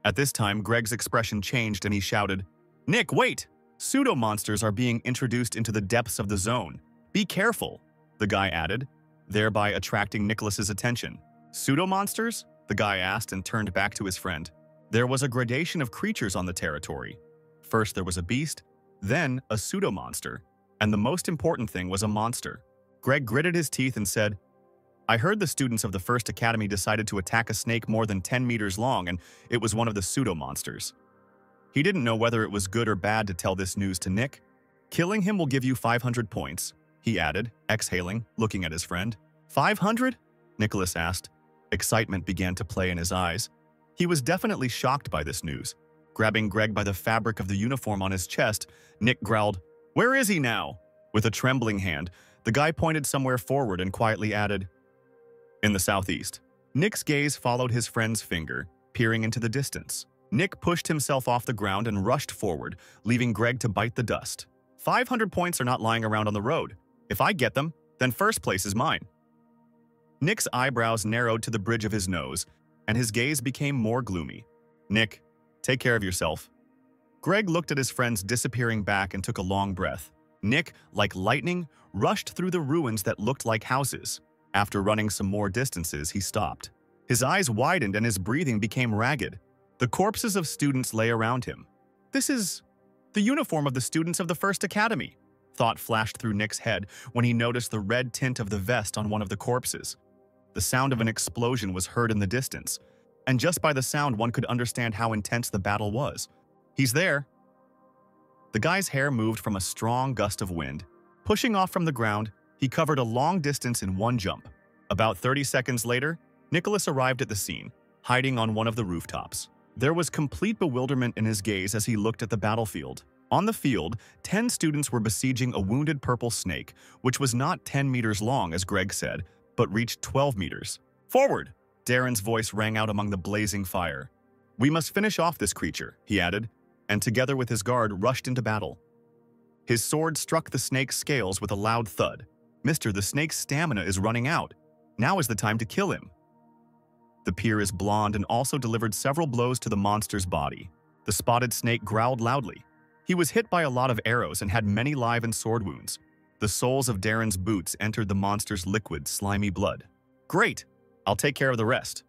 At this time, Greg's expression changed and he shouted, "Nick, wait! Pseudo-monsters are being introduced into the depths of the zone. Be careful," the guy added, thereby attracting Nicholas's attention. "Pseudo-monsters?" the guy asked and turned back to his friend. There was a gradation of creatures on the territory. First there was a beast, then a pseudo-monster, and the most important thing was a monster. Greg gritted his teeth and said, "I heard the students of the First Academy decided to attack a snake more than 10 meters long, and it was one of the pseudo-monsters." He didn't know whether it was good or bad to tell this news to Nick. "Killing him will give you 500 points, he added, exhaling, looking at his friend. 500? Nicholas asked. Excitement began to play in his eyes. He was definitely shocked by this news. Grabbing Greg by the fabric of the uniform on his chest, Nick growled, "Where is he now?" With a trembling hand, the guy pointed somewhere forward and quietly added, "In the southeast." Nick's gaze followed his friend's finger, peering into the distance. Nick pushed himself off the ground and rushed forward, leaving Greg to bite the dust. 500 points are not lying around on the road. If I get them, then first place is mine. Nick's eyebrows narrowed to the bridge of his nose, and his gaze became more gloomy. "Nick, take care of yourself." Greg looked at his friend's disappearing back and took a long breath. Nick, like lightning, rushed through the ruins that looked like houses. After running some more distances, he stopped. His eyes widened and his breathing became ragged. The corpses of students lay around him. "This is the uniform of the students of the First Academy," thought flashed through Nick's head when he noticed the red tint of the vest on one of the corpses. The sound of an explosion was heard in the distance, and just by the sound one could understand how intense the battle was. "He's there." The guy's hair moved from a strong gust of wind. Pushing off from the ground, he covered a long distance in one jump. About 30 seconds later, Nicholas arrived at the scene, hiding on one of the rooftops. There was complete bewilderment in his gaze as he looked at the battlefield. On the field, 10 students were besieging a wounded purple snake, which was not 10 meters long, as Greg said, but reached 12 meters. "Forward!" Darren's voice rang out among the blazing fire. "We must finish off this creature," he added, and together with his guard rushed into battle. His sword struck the snake's scales with a loud thud. "Mister, the snake's stamina is running out. Now is the time to kill him." The peer is blonde and also delivered several blows to the monster's body. The spotted snake growled loudly. He was hit by a lot of arrows and had many live and sword wounds. The soles of Darren's boots entered the monster's liquid, slimy blood. "Great! I'll take care of the rest."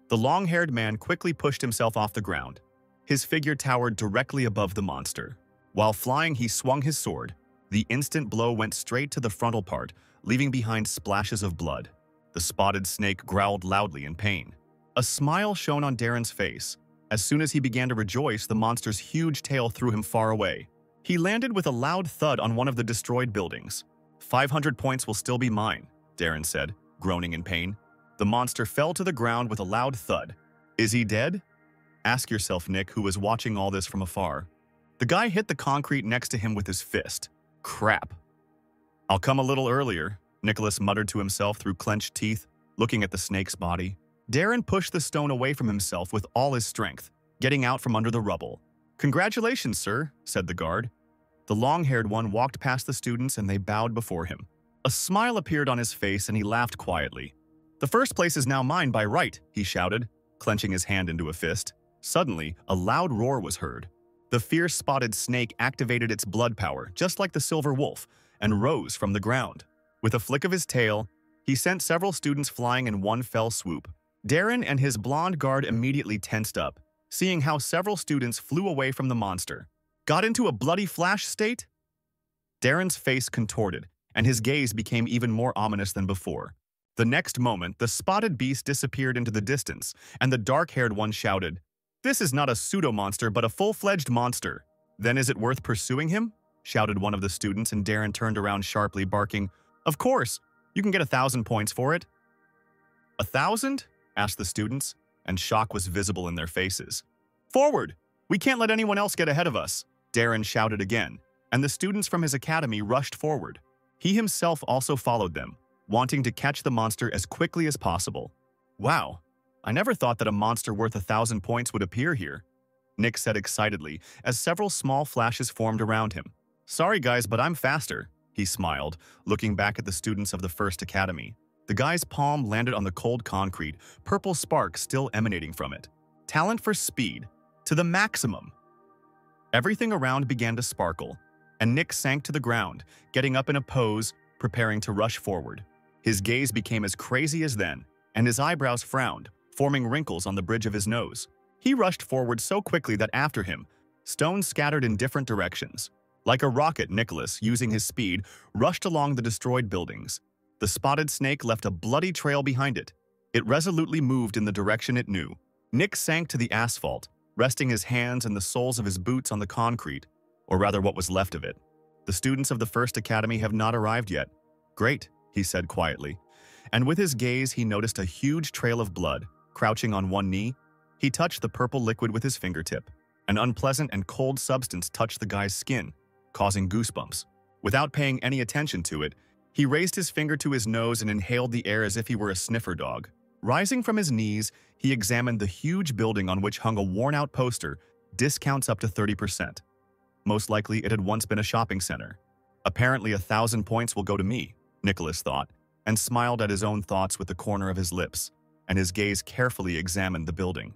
The long-haired man quickly pushed himself off the ground. His figure towered directly above the monster. While flying, he swung his sword. The instant blow went straight to the frontal part, leaving behind splashes of blood. The spotted snake growled loudly in pain. A smile shone on Darren's face. As soon as he began to rejoice, the monster's huge tail threw him far away. He landed with a loud thud on one of the destroyed buildings. 500 points will still be mine, Darren said, groaning in pain. The monster fell to the ground with a loud thud. "Is he dead?" Ask yourself, Nick, who was watching all this from afar. The guy hit the concrete next to him with his fist. "Crap." "I'll come a little earlier," Nicholas muttered to himself through clenched teeth, looking at the snake's body. Darren pushed the stone away from himself with all his strength, getting out from under the rubble. "Congratulations, sir," said the guard. The long-haired one walked past the students and they bowed before him. A smile appeared on his face and he laughed quietly. "The first place is now mine by right," he shouted, clenching his hand into a fist. Suddenly, a loud roar was heard. The fierce spotted snake activated its blood power, just like the silver wolf, and rose from the ground. With a flick of his tail, he sent several students flying in one fell swoop. Darren and his blonde guard immediately tensed up, seeing how several students flew away from the monster. "Got into a bloody flash state?" Darren's face contorted, and his gaze became even more ominous than before. The next moment, the spotted beast disappeared into the distance, and the dark-haired one shouted, This is not a pseudo-monster, but a full-fledged monster. Then is it worth pursuing him? Shouted one of the students, and Darren turned around sharply, barking, "Of course! You can get 1,000 points for it." 1,000? Asked the students, and shock was visible in their faces. "Forward! We can't let anyone else get ahead of us!" Darren shouted again, and the students from his academy rushed forward. He himself also followed them, wanting to catch the monster as quickly as possible. "Wow, I never thought that a monster worth 1,000 points would appear here," Nick said excitedly as several small flashes formed around him. "Sorry guys, but I'm faster," he smiled, looking back at the students of the First Academy. The guy's palm landed on the cold concrete, purple sparks still emanating from it. Talent for speed, to the maximum. Everything around began to sparkle, and Nick sank to the ground, getting up in a pose, preparing to rush forward. His gaze became as crazy as then, and his eyebrows frowned, forming wrinkles on the bridge of his nose. He rushed forward so quickly that after him, stones scattered in different directions. Like a rocket, Nicholas, using his speed, rushed along the destroyed buildings. The spotted snake left a bloody trail behind it. It resolutely moved in the direction it knew. Nick sank to the asphalt, resting his hands and the soles of his boots on the concrete, or rather what was left of it. "The students of the First Academy have not arrived yet." "Great," he said quietly. And with his gaze, he noticed a huge trail of blood. Crouching on one knee, he touched the purple liquid with his fingertip. An unpleasant and cold substance touched the guy's skin, causing goosebumps. Without paying any attention to it, he raised his finger to his nose and inhaled the air as if he were a sniffer dog. Rising from his knees, he examined the huge building on which hung a worn-out poster, "Discounts up to 30%. Most likely it had once been a shopping center. "Apparently 1,000 points will go to me," Nicholas thought, and smiled at his own thoughts with the corner of his lips, and his gaze carefully examined the building.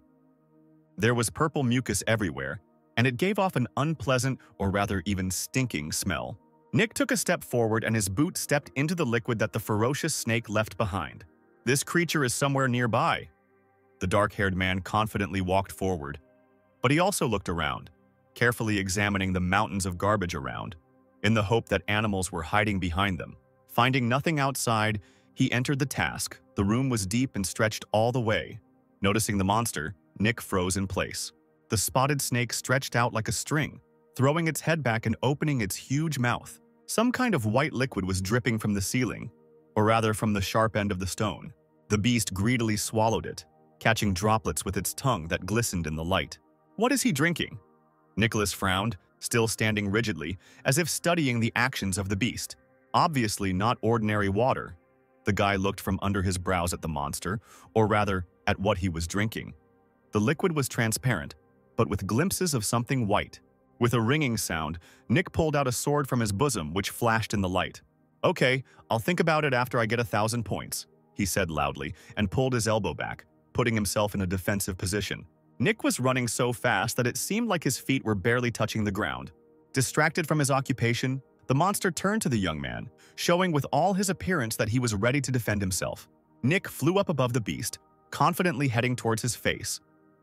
There was purple mucus everywhere, and it gave off an unpleasant, or rather even stinking, smell. Nick took a step forward and his boot stepped into the liquid that the ferocious snake left behind. "This creature is somewhere nearby." The dark-haired man confidently walked forward, but he also looked around, carefully examining the mountains of garbage around, in the hope that animals were hiding behind them. Finding nothing outside, he entered the task. The room was deep and stretched all the way. Noticing the monster, Nick froze in place. The spotted snake stretched out like a string, throwing its head back and opening its huge mouth. Some kind of white liquid was dripping from the ceiling, or rather from the sharp end of the stone. The beast greedily swallowed it, catching droplets with its tongue that glistened in the light. "What is he drinking?" Nicholas frowned, still standing rigidly, as if studying the actions of the beast. Obviously not ordinary water. The guy looked from under his brows at the monster, or rather, at what he was drinking. The liquid was transparent, but with glimpses of something white. With a ringing sound, Nick pulled out a sword from his bosom, which flashed in the light. "Okay, I'll think about it after I get 1,000 points," he said loudly, and pulled his elbow back, putting himself in a defensive position. Nick was running so fast that it seemed like his feet were barely touching the ground. Distracted from his occupation, the monster turned to the young man, showing with all his appearance that he was ready to defend himself. Nick flew up above the beast, confidently heading towards his face.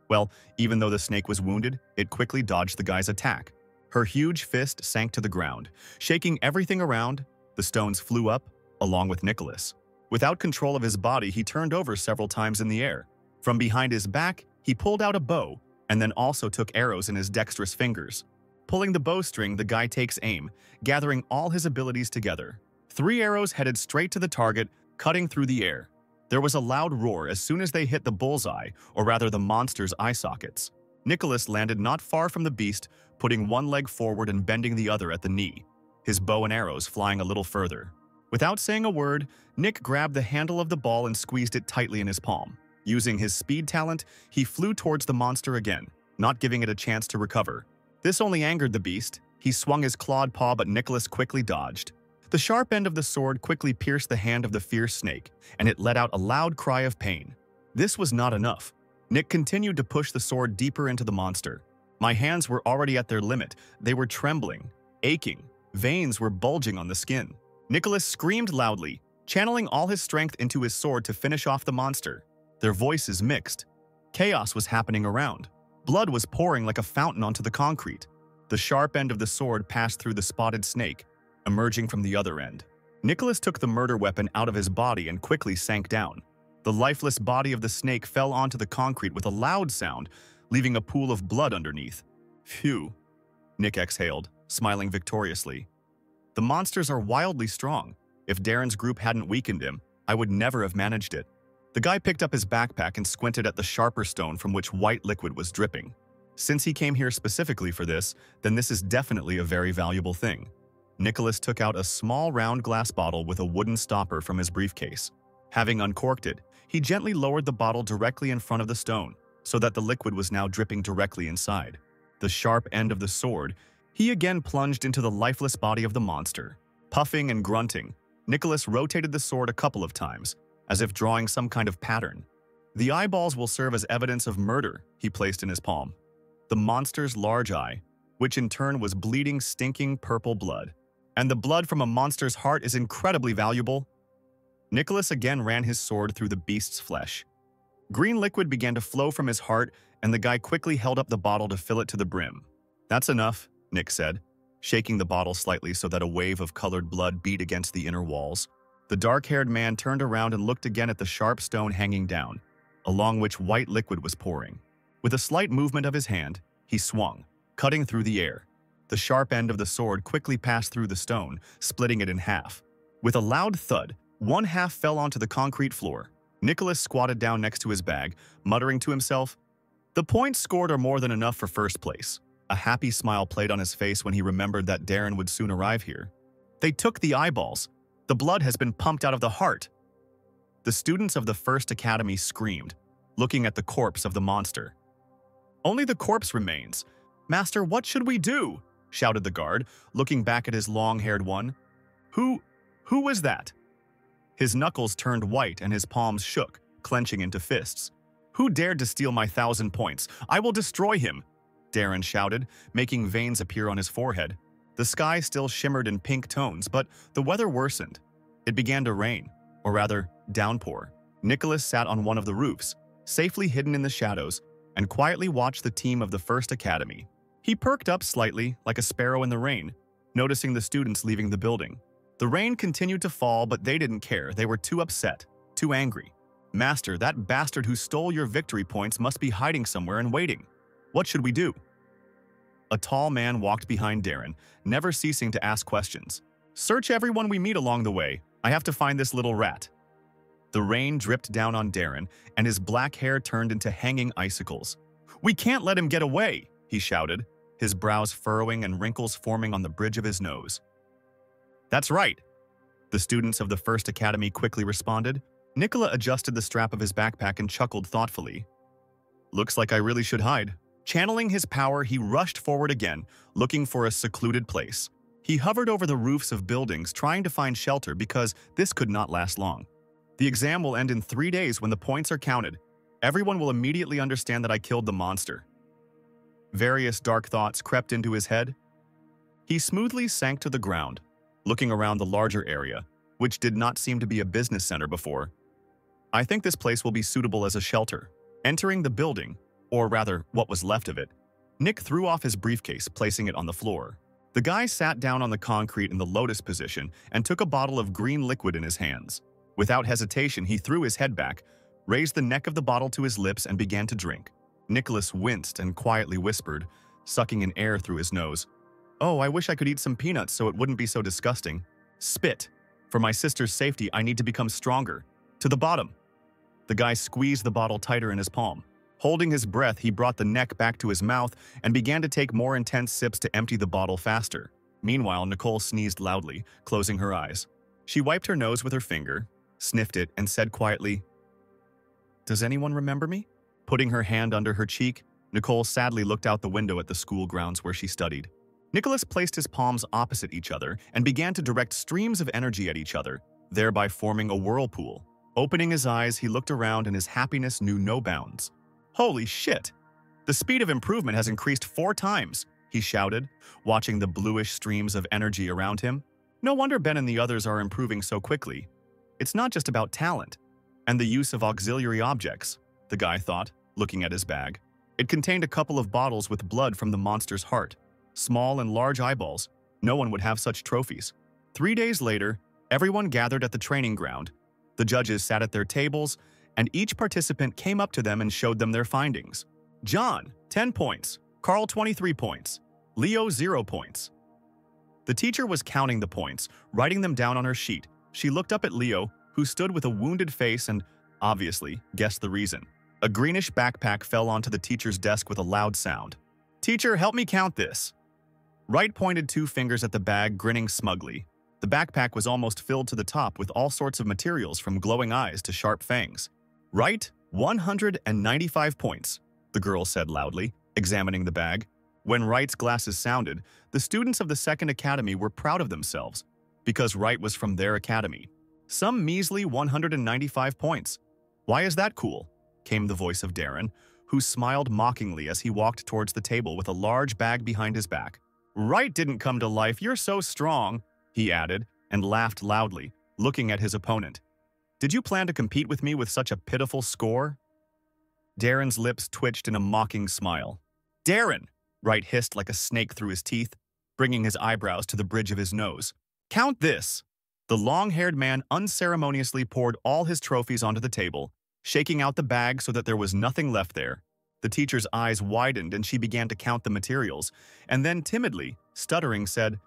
Well, even though the snake was wounded, it quickly dodged the guy's attack. Her huge fist sank to the ground, shaking everything around. The stones flew up, along with Nicholas. Without control of his body, he turned over several times in the air. From behind his back, he pulled out a bow, and then also took arrows in his dexterous fingers. Pulling the bowstring, the guy takes aim, gathering all his abilities together. 3 arrows headed straight to the target, cutting through the air. There was a loud roar as soon as they hit the bullseye, or rather the monster's eye sockets. Nicholas landed not far from the beast, putting one leg forward and bending the other at the knee, his bow and arrows flying a little further. Without saying a word, Nick grabbed the handle of the ball and squeezed it tightly in his palm. Using his speed talent, he flew towards the monster again, not giving it a chance to recover. This only angered the beast. He swung his clawed paw, but Nicholas quickly dodged. The sharp end of the sword quickly pierced the hand of the fierce snake, and it let out a loud cry of pain. This was not enough. Nick continued to push the sword deeper into the monster. My hands were already at their limit. They were trembling, aching. Veins were bulging on the skin. Nicholas screamed loudly, channeling all his strength into his sword to finish off the monster. Their voices mixed. Chaos was happening around. Blood was pouring like a fountain onto the concrete. The sharp end of the sword passed through the spotted snake, emerging from the other end. Nicholas took the murder weapon out of his body and quickly sank down. The lifeless body of the snake fell onto the concrete with a loud sound, leaving a pool of blood underneath. Phew, Nick exhaled, smiling victoriously. The monsters are wildly strong. If Darren's group hadn't weakened him, I would never have managed it. The guy picked up his backpack and squinted at the sharper stone from which white liquid was dripping. Since he came here specifically for this, then this is definitely a very valuable thing. Nicholas took out a small round glass bottle with a wooden stopper from his briefcase. Having uncorked it, he gently lowered the bottle directly in front of the stone, so that the liquid was now dripping directly inside. The sharp end of the sword, he again plunged into the lifeless body of the monster. Puffing and grunting, Nicholas rotated the sword a couple of times, as if drawing some kind of pattern. The eyeballs will serve as evidence of murder, he placed in his palm. The monster's large eye, which in turn was bleeding stinking purple blood. And the blood from a monster's heart is incredibly valuable. Nicholas again ran his sword through the beast's flesh. Green liquid began to flow from his heart, and the guy quickly held up the bottle to fill it to the brim. "That's enough," Nick said, shaking the bottle slightly so that a wave of colored blood beat against the inner walls. The dark-haired man turned around and looked again at the sharp stone hanging down, along which white liquid was pouring. With a slight movement of his hand, he swung, cutting through the air. The sharp end of the sword quickly passed through the stone, splitting it in half. With a loud thud, one half fell onto the concrete floor. Nicholas squatted down next to his bag, muttering to himself, "The points scored are more than enough for first place." A happy smile played on his face when he remembered that Darren would soon arrive here. They took the eyeballs. The blood has been pumped out of the heart. The students of the First Academy screamed, looking at the corpse of the monster. "Only the corpse remains. Master, what should we do?" shouted the guard, looking back at his long-haired one. Who was that?" His knuckles turned white and his palms shook, clenching into fists. "Who dared to steal my 1,000 points? I will destroy him!" Darren shouted, making veins appear on his forehead. The sky still shimmered in pink tones, but the weather worsened. It began to rain, or rather, downpour. Nicholas sat on one of the roofs, safely hidden in the shadows, and quietly watched the team of the First Academy. He perked up slightly, like a sparrow in the rain, noticing the students leaving the building. The rain continued to fall, but they didn't care. They were too upset, too angry. "Master, that bastard who stole your victory points must be hiding somewhere and waiting. What should we do?" A tall man walked behind Darren, never ceasing to ask questions. "Search everyone we meet along the way. I have to find this little rat." The rain dripped down on Darren, and his black hair turned into hanging icicles. "We can't let him get away," he shouted, his brows furrowing and wrinkles forming on the bridge of his nose. "That's right," the students of the First Academy quickly responded. Nicola adjusted the strap of his backpack and chuckled thoughtfully. "Looks like I really should hide." Channeling his power, he rushed forward again, looking for a secluded place. He hovered over the roofs of buildings, trying to find shelter because this could not last long. "The exam will end in 3 days when the points are counted. Everyone will immediately understand that I killed the monster." Various dark thoughts crept into his head. He smoothly sank to the ground, looking around the larger area, which did not seem to be a business center before. "I think this place will be suitable as a shelter." Entering the building, or rather, what was left of it, Nick threw off his briefcase, placing it on the floor. The guy sat down on the concrete in the lotus position and took a bottle of green liquid in his hands. Without hesitation, he threw his head back, raised the neck of the bottle to his lips, and began to drink. Nicholas winced and quietly whispered, sucking in air through his nose, "Oh, I wish I could eat some peanuts so it wouldn't be so disgusting. Spit. For my sister's safety, I need to become stronger. To the bottom." The guy squeezed the bottle tighter in his palm. Holding his breath, he brought the neck back to his mouth and began to take more intense sips to empty the bottle faster. Meanwhile, Nicole sneezed loudly, closing her eyes. She wiped her nose with her finger, sniffed it, and said quietly, "Does anyone remember me?" Putting her hand under her cheek, Nicole sadly looked out the window at the school grounds where she studied. Nicholas placed his palms opposite each other and began to direct streams of energy at each other, thereby forming a whirlpool. Opening his eyes, he looked around and his happiness knew no bounds. "Holy shit! The speed of improvement has increased 4 times, he shouted, watching the bluish streams of energy around him. No wonder Ben and the others are improving so quickly. It's not just about talent and the use of auxiliary objects, the guy thought, looking at his bag. It contained a couple of bottles with blood from the monster's heart. Small and large eyeballs. No one would have such trophies. 3 days later, everyone gathered at the training ground. The judges sat at their tables, and each participant came up to them and showed them their findings. John, 10 points. Carl, 23 points. Leo, 0 points. The teacher was counting the points, writing them down on her sheet. She looked up at Leo, who stood with a wounded face and, obviously, guessed the reason. A greenish backpack fell onto the teacher's desk with a loud sound. "Teacher, help me count this." Wright pointed 2 fingers at the bag, grinning smugly. The backpack was almost filled to the top with all sorts of materials from glowing eyes to sharp fangs. "Wright, 195 points," the girl said loudly, examining the bag. When Wright's glasses sounded, the students of the Second Academy were proud of themselves, because Wright was from their academy. "Some measly 195 points. Why is that cool?" came the voice of Darren, who smiled mockingly as he walked towards the table with a large bag behind his back. "Wright didn't come to life, you're so strong," he added, and laughed loudly, looking at his opponent. "Did you plan to compete with me with such a pitiful score?" Darren's lips twitched in a mocking smile. "Darren!" Wright hissed like a snake through his teeth, bringing his eyebrows to the bridge of his nose. "Count this!" The long-haired man unceremoniously poured all his trophies onto the table, shaking out the bag so that there was nothing left there. The teacher's eyes widened and she began to count the materials, and then timidly, stuttering, said,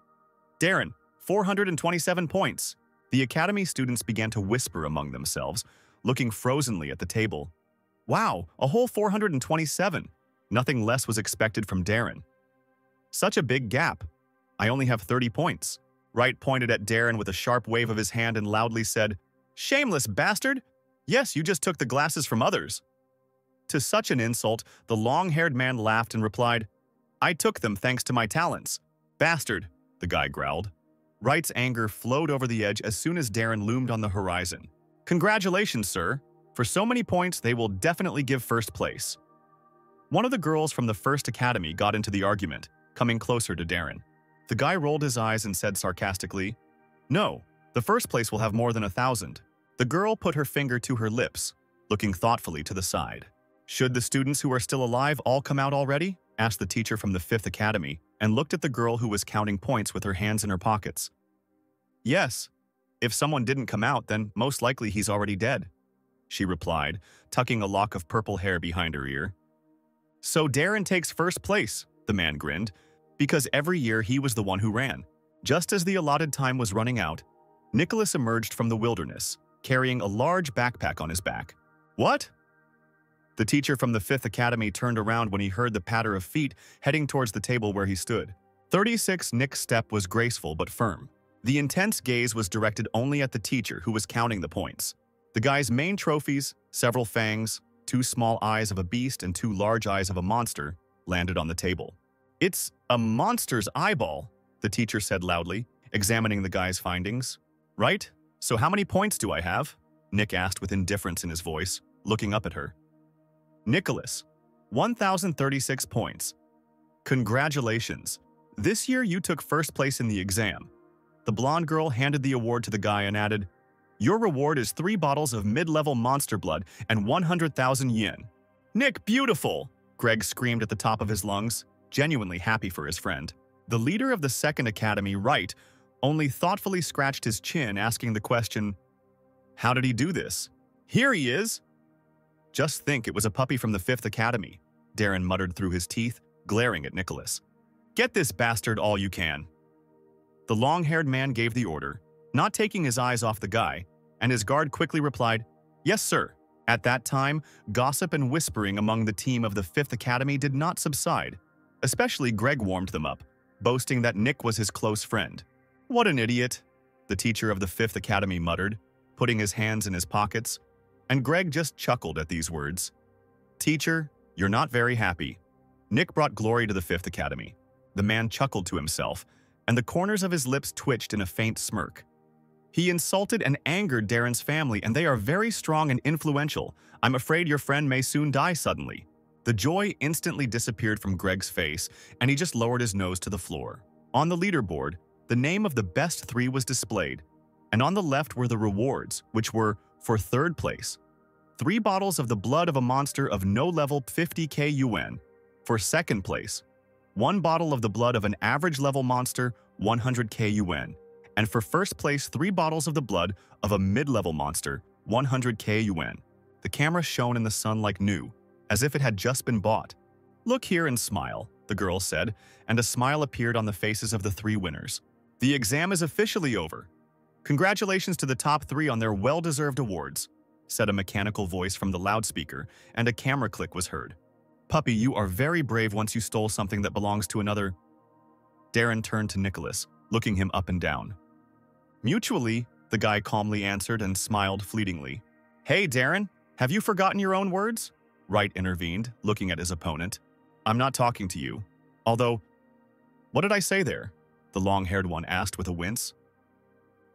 "Darren, 427 points." The academy students began to whisper among themselves, looking frozenly at the table. "Wow, a whole 427. Nothing less was expected from Darren." "Such a big gap. I only have 30 points." Wright pointed at Darren with a sharp wave of his hand and loudly said, "Shameless bastard! Yes, you just took the glasses from others." To such an insult, the long-haired man laughed and replied, "I took them thanks to my talents." "Bastard," the guy growled. Wright's anger flowed over the edge as soon as Darren loomed on the horizon. "Congratulations, sir. For so many points, they will definitely give first place." One of the girls from the First Academy got into the argument, coming closer to Darren. The guy rolled his eyes and said sarcastically, "No, the first place will have more than 1,000. The girl put her finger to her lips, looking thoughtfully to the side. "Should the students who are still alive all come out already?" asked the teacher from the Fifth Academy, and looked at the girl who was counting points with her hands in her pockets. "Yes. If someone didn't come out, then most likely he's already dead," she replied, tucking a lock of purple hair behind her ear. "So Darren takes first place," the man grinned, because every year he was the one who ran. Just as the allotted time was running out, Nicholas emerged from the wilderness, carrying a large backpack on his back. "What?" The teacher from the Fifth Academy turned around when he heard the patter of feet heading towards the table where he stood. 36 Nick's step was graceful but firm. The intense gaze was directed only at the teacher who was counting the points. The guy's main trophies, several fangs, 2 small eyes of a beast and 2 large eyes of a monster, landed on the table. "It's a monster's eyeball," the teacher said loudly, examining the guy's findings. "Right? So how many points do I have?" Nick asked with indifference in his voice, looking up at her. "Nicholas, 1,036 points. Congratulations. This year you took first place in the exam." The blonde girl handed the award to the guy and added, "Your reward is 3 bottles of mid-level monster blood and 100,000 yen." "Nick, beautiful!" Greg screamed at the top of his lungs, genuinely happy for his friend. The leader of the Second Academy, Wright, only thoughtfully scratched his chin, asking the question, "How did he do this?" "Here he is!" "Just think, it was a puppy from the Fifth Academy," Darren muttered through his teeth, glaring at Nicholas. "Get this bastard all you can." The long-haired man gave the order, not taking his eyes off the guy, and his guard quickly replied, "Yes, sir." At that time, gossip and whispering among the team of the Fifth Academy did not subside. Especially Greg warmed them up, boasting that Nick was his close friend. "What an idiot," the teacher of the Fifth Academy muttered, putting his hands in his pockets, and Greg just chuckled at these words. "Teacher, you're not very happy." Nick brought glory to the Fifth Academy. The man chuckled to himself, and the corners of his lips twitched in a faint smirk. "He insulted and angered Darren's family, and they are very strong and influential. I'm afraid your friend may soon die suddenly." The joy instantly disappeared from Greg's face, and he just lowered his nose to the floor. On the leaderboard, the name of the best 3 was displayed, and on the left were the rewards, which were, for third place, 3 bottles of the blood of a monster of no level 50k UN. For second place, 1 bottle of the blood of an average level monster 100k UN. And for first place, 3 bottles of the blood of a mid-level monster 100k UN. The camera shone in the sun like new, as if it had just been bought. "Look here and smile," the girl said, and a smile appeared on the faces of the three winners. "The exam is officially over. Congratulations to the top three on their well-deserved awards," said a mechanical voice from the loudspeaker, and a camera click was heard. "Puppy, you are very brave once you stole something that belongs to another." Darren turned to Nicholas, looking him up and down. "Mutually," the guy calmly answered and smiled fleetingly. "Hey, Darren, have you forgotten your own words?" Wright intervened, looking at his opponent. "I'm not talking to you. Although, what did I say there?" the long-haired one asked with a wince.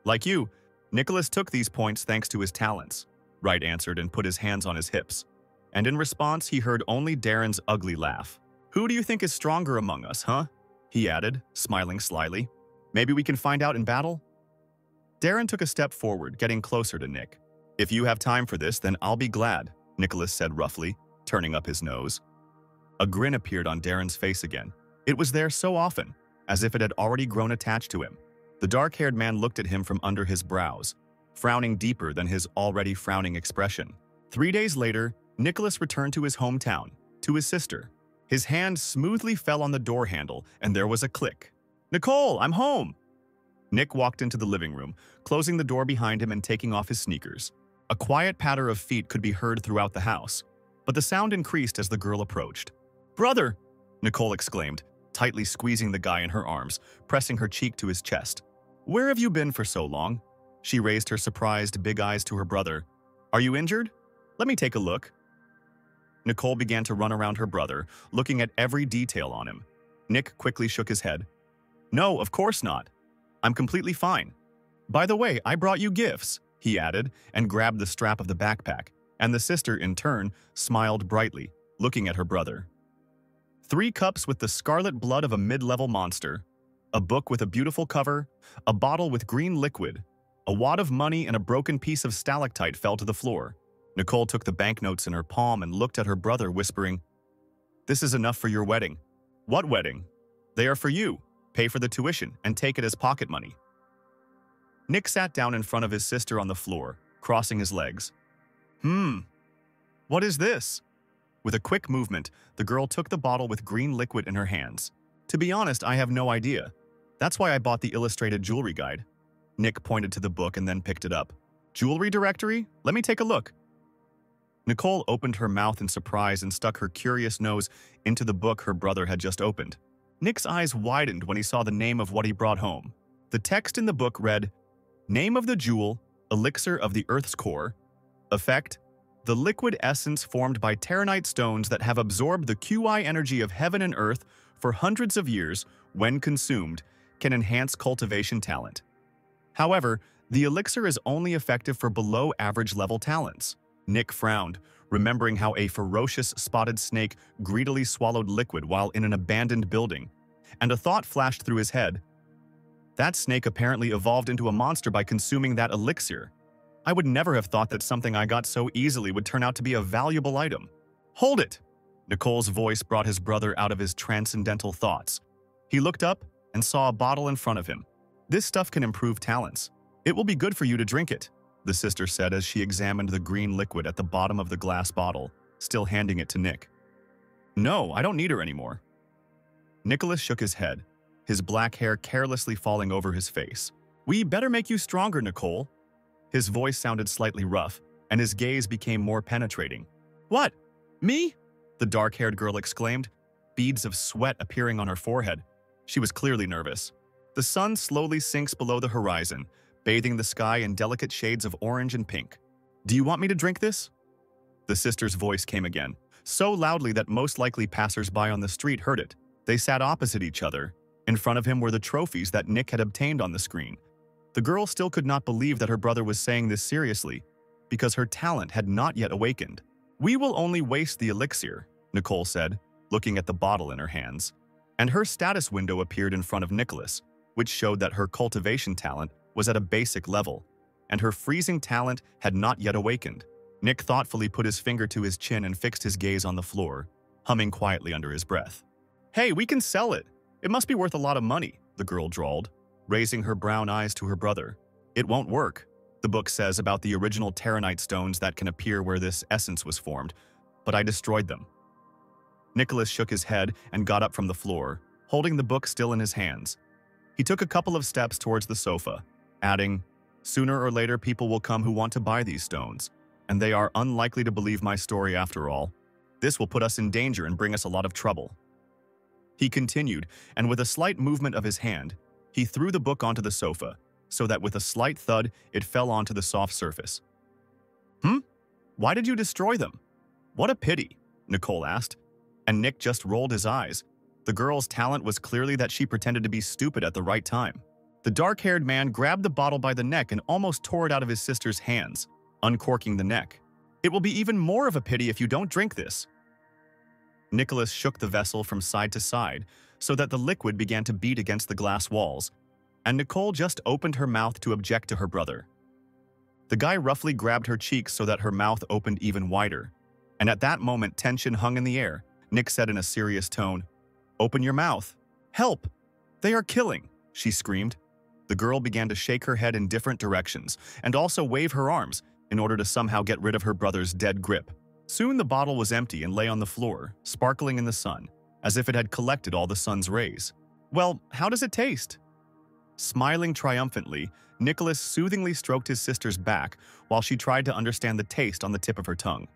"Like you, Nicholas took these points thanks to his talents," Wright answered and put his hands on his hips. And in response, he heard only Darren's ugly laugh. "Who do you think is stronger among us, huh?" he added, smiling slyly. "Maybe we can find out in battle?" Darren took a step forward, getting closer to Nick. "If you have time for this, then I'll be glad," Nicholas said roughly, turning up his nose. A grin appeared on Darren's face again. It was there so often, as if it had already grown attached to him. The dark-haired man looked at him from under his brows, frowning deeper than his already frowning expression. 3 days later, Nicholas returned to his hometown, to his sister. His hand smoothly fell on the door handle, and there was a click. "Nicole, I'm home!" Nick walked into the living room, closing the door behind him and taking off his sneakers. A quiet patter of feet could be heard throughout the house, but the sound increased as the girl approached. "Brother!" Nicole exclaimed, tightly squeezing the guy in her arms, pressing her cheek to his chest. "Where have you been for so long?" She raised her surprised big eyes to her brother. "Are you injured? Let me take a look." Nicole began to run around her brother, looking at every detail on him. Nick quickly shook his head. "No, of course not. I'm completely fine. By the way, I brought you gifts," he added, and grabbed the strap of the backpack, and the sister, in turn, smiled brightly, looking at her brother. 3 cups with the scarlet blood of a mid-level monster, a book with a beautiful cover, a bottle with green liquid, a wad of money, and a broken piece of stalactite fell to the floor. Nicole took the banknotes in her palm and looked at her brother, whispering, "This is enough for your wedding." "What wedding?" "They are for you. Pay for the tuition and take it as pocket money." Nick sat down in front of his sister on the floor, crossing his legs. What is this?" With a quick movement, the girl took the bottle with green liquid in her hands. "To be honest, I have no idea. That's why I bought the illustrated jewelry guide." Nick pointed to the book and then picked it up. "Jewelry directory? Let me take a look." Nicole opened her mouth in surprise and stuck her curious nose into the book her brother had just opened. Nick's eyes widened when he saw the name of what he brought home. The text in the book read, "Name of the jewel, elixir of the Earth's core. Effect, the liquid essence formed by Terranite stones that have absorbed the QI energy of heaven and earth for hundreds of years, when consumed, can enhance cultivation talent. However, the elixir is only effective for below-average level talents." Nick frowned, remembering how a ferocious spotted snake greedily swallowed liquid while in an abandoned building, and a thought flashed through his head. That snake apparently evolved into a monster by consuming that elixir. I would never have thought that something I got so easily would turn out to be a valuable item. "Hold it!" Nicole's voice brought his brother out of his transcendental thoughts. He looked up and saw a bottle in front of him. "This stuff can improve talents. It will be good for you to drink it," the sister said as she examined the green liquid at the bottom of the glass bottle, still handing it to Nick. "No, I don't need her anymore." Nicholas shook his head, his black hair carelessly falling over his face. "We better make you stronger, Nicole." His voice sounded slightly rough, and his gaze became more penetrating. "What? Me?" the dark-haired girl exclaimed, beads of sweat appearing on her forehead. She was clearly nervous. The sun slowly sinks below the horizon, bathing the sky in delicate shades of orange and pink. "Do you want me to drink this?" The sister's voice came again, so loudly that most likely passers-by on the street heard it. They sat opposite each other. In front of him were the trophies that Nick had obtained on the screen. The girl still could not believe that her brother was saying this seriously, because her talent had not yet awakened. "We will only waste the elixir," Nicole said, looking at the bottle in her hands. And her status window appeared in front of Nicholas, which showed that her cultivation talent was at a basic level, and her freezing talent had not yet awakened. Nick thoughtfully put his finger to his chin and fixed his gaze on the floor, humming quietly under his breath. "Hey, we can sell it. It must be worth a lot of money," the girl drawled, raising her brown eyes to her brother. "It won't work. The book says about the original Terranite stones that can appear where this essence was formed, but I destroyed them." Nicholas shook his head and got up from the floor, holding the book still in his hands. He took a couple of steps towards the sofa, adding, "Sooner or later people will come who want to buy these stones, and they are unlikely to believe my story after all. This will put us in danger and bring us a lot of trouble." He continued, and with a slight movement of his hand, he threw the book onto the sofa, so that with a slight thud, it fell onto the soft surface. Why did you destroy them?" "What a pity," Nicole asked, and Nick just rolled his eyes. The girl's talent was clearly that she pretended to be stupid at the right time. The dark-haired man grabbed the bottle by the neck and almost tore it out of his sister's hands, uncorking the neck. "It will be even more of a pity if you don't drink this." Nicholas shook the vessel from side to side so that the liquid began to beat against the glass walls, and Nicole just opened her mouth to object to her brother. The guy roughly grabbed her cheeks so that her mouth opened even wider, and at that moment tension hung in the air. Nick said in a serious tone, "Open your mouth. Help! They are killing!" she screamed. The girl began to shake her head in different directions and also wave her arms in order to somehow get rid of her brother's dead grip. Soon the bottle was empty and lay on the floor, sparkling in the sun, as if it had collected all the sun's rays. "Well, how does it taste?" Smiling triumphantly, Nicholas soothingly stroked his sister's back while she tried to understand the taste on the tip of her tongue.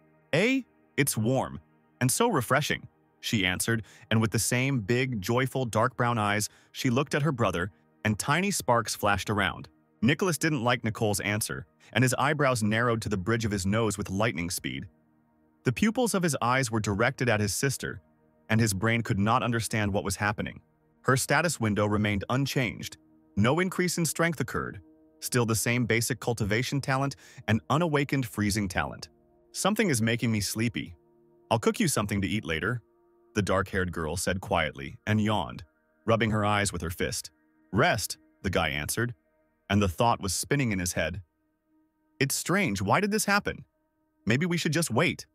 It's warm, and so refreshing," she answered, and with the same big, joyful, dark brown eyes, she looked at her brother, and tiny sparks flashed around. Nicholas didn't like Nicole's answer, and his eyebrows narrowed to the bridge of his nose with lightning speed. The pupils of his eyes were directed at his sister, and his brain could not understand what was happening. Her status window remained unchanged. No increase in strength occurred. Still the same basic cultivation talent and unawakened freezing talent. "Something is making me sleepy. I'll cook you something to eat later," the dark-haired girl said quietly and yawned, rubbing her eyes with her fist. "Rest," the guy answered, and the thought was spinning in his head. "It's strange, why did this happen? Maybe we should just wait."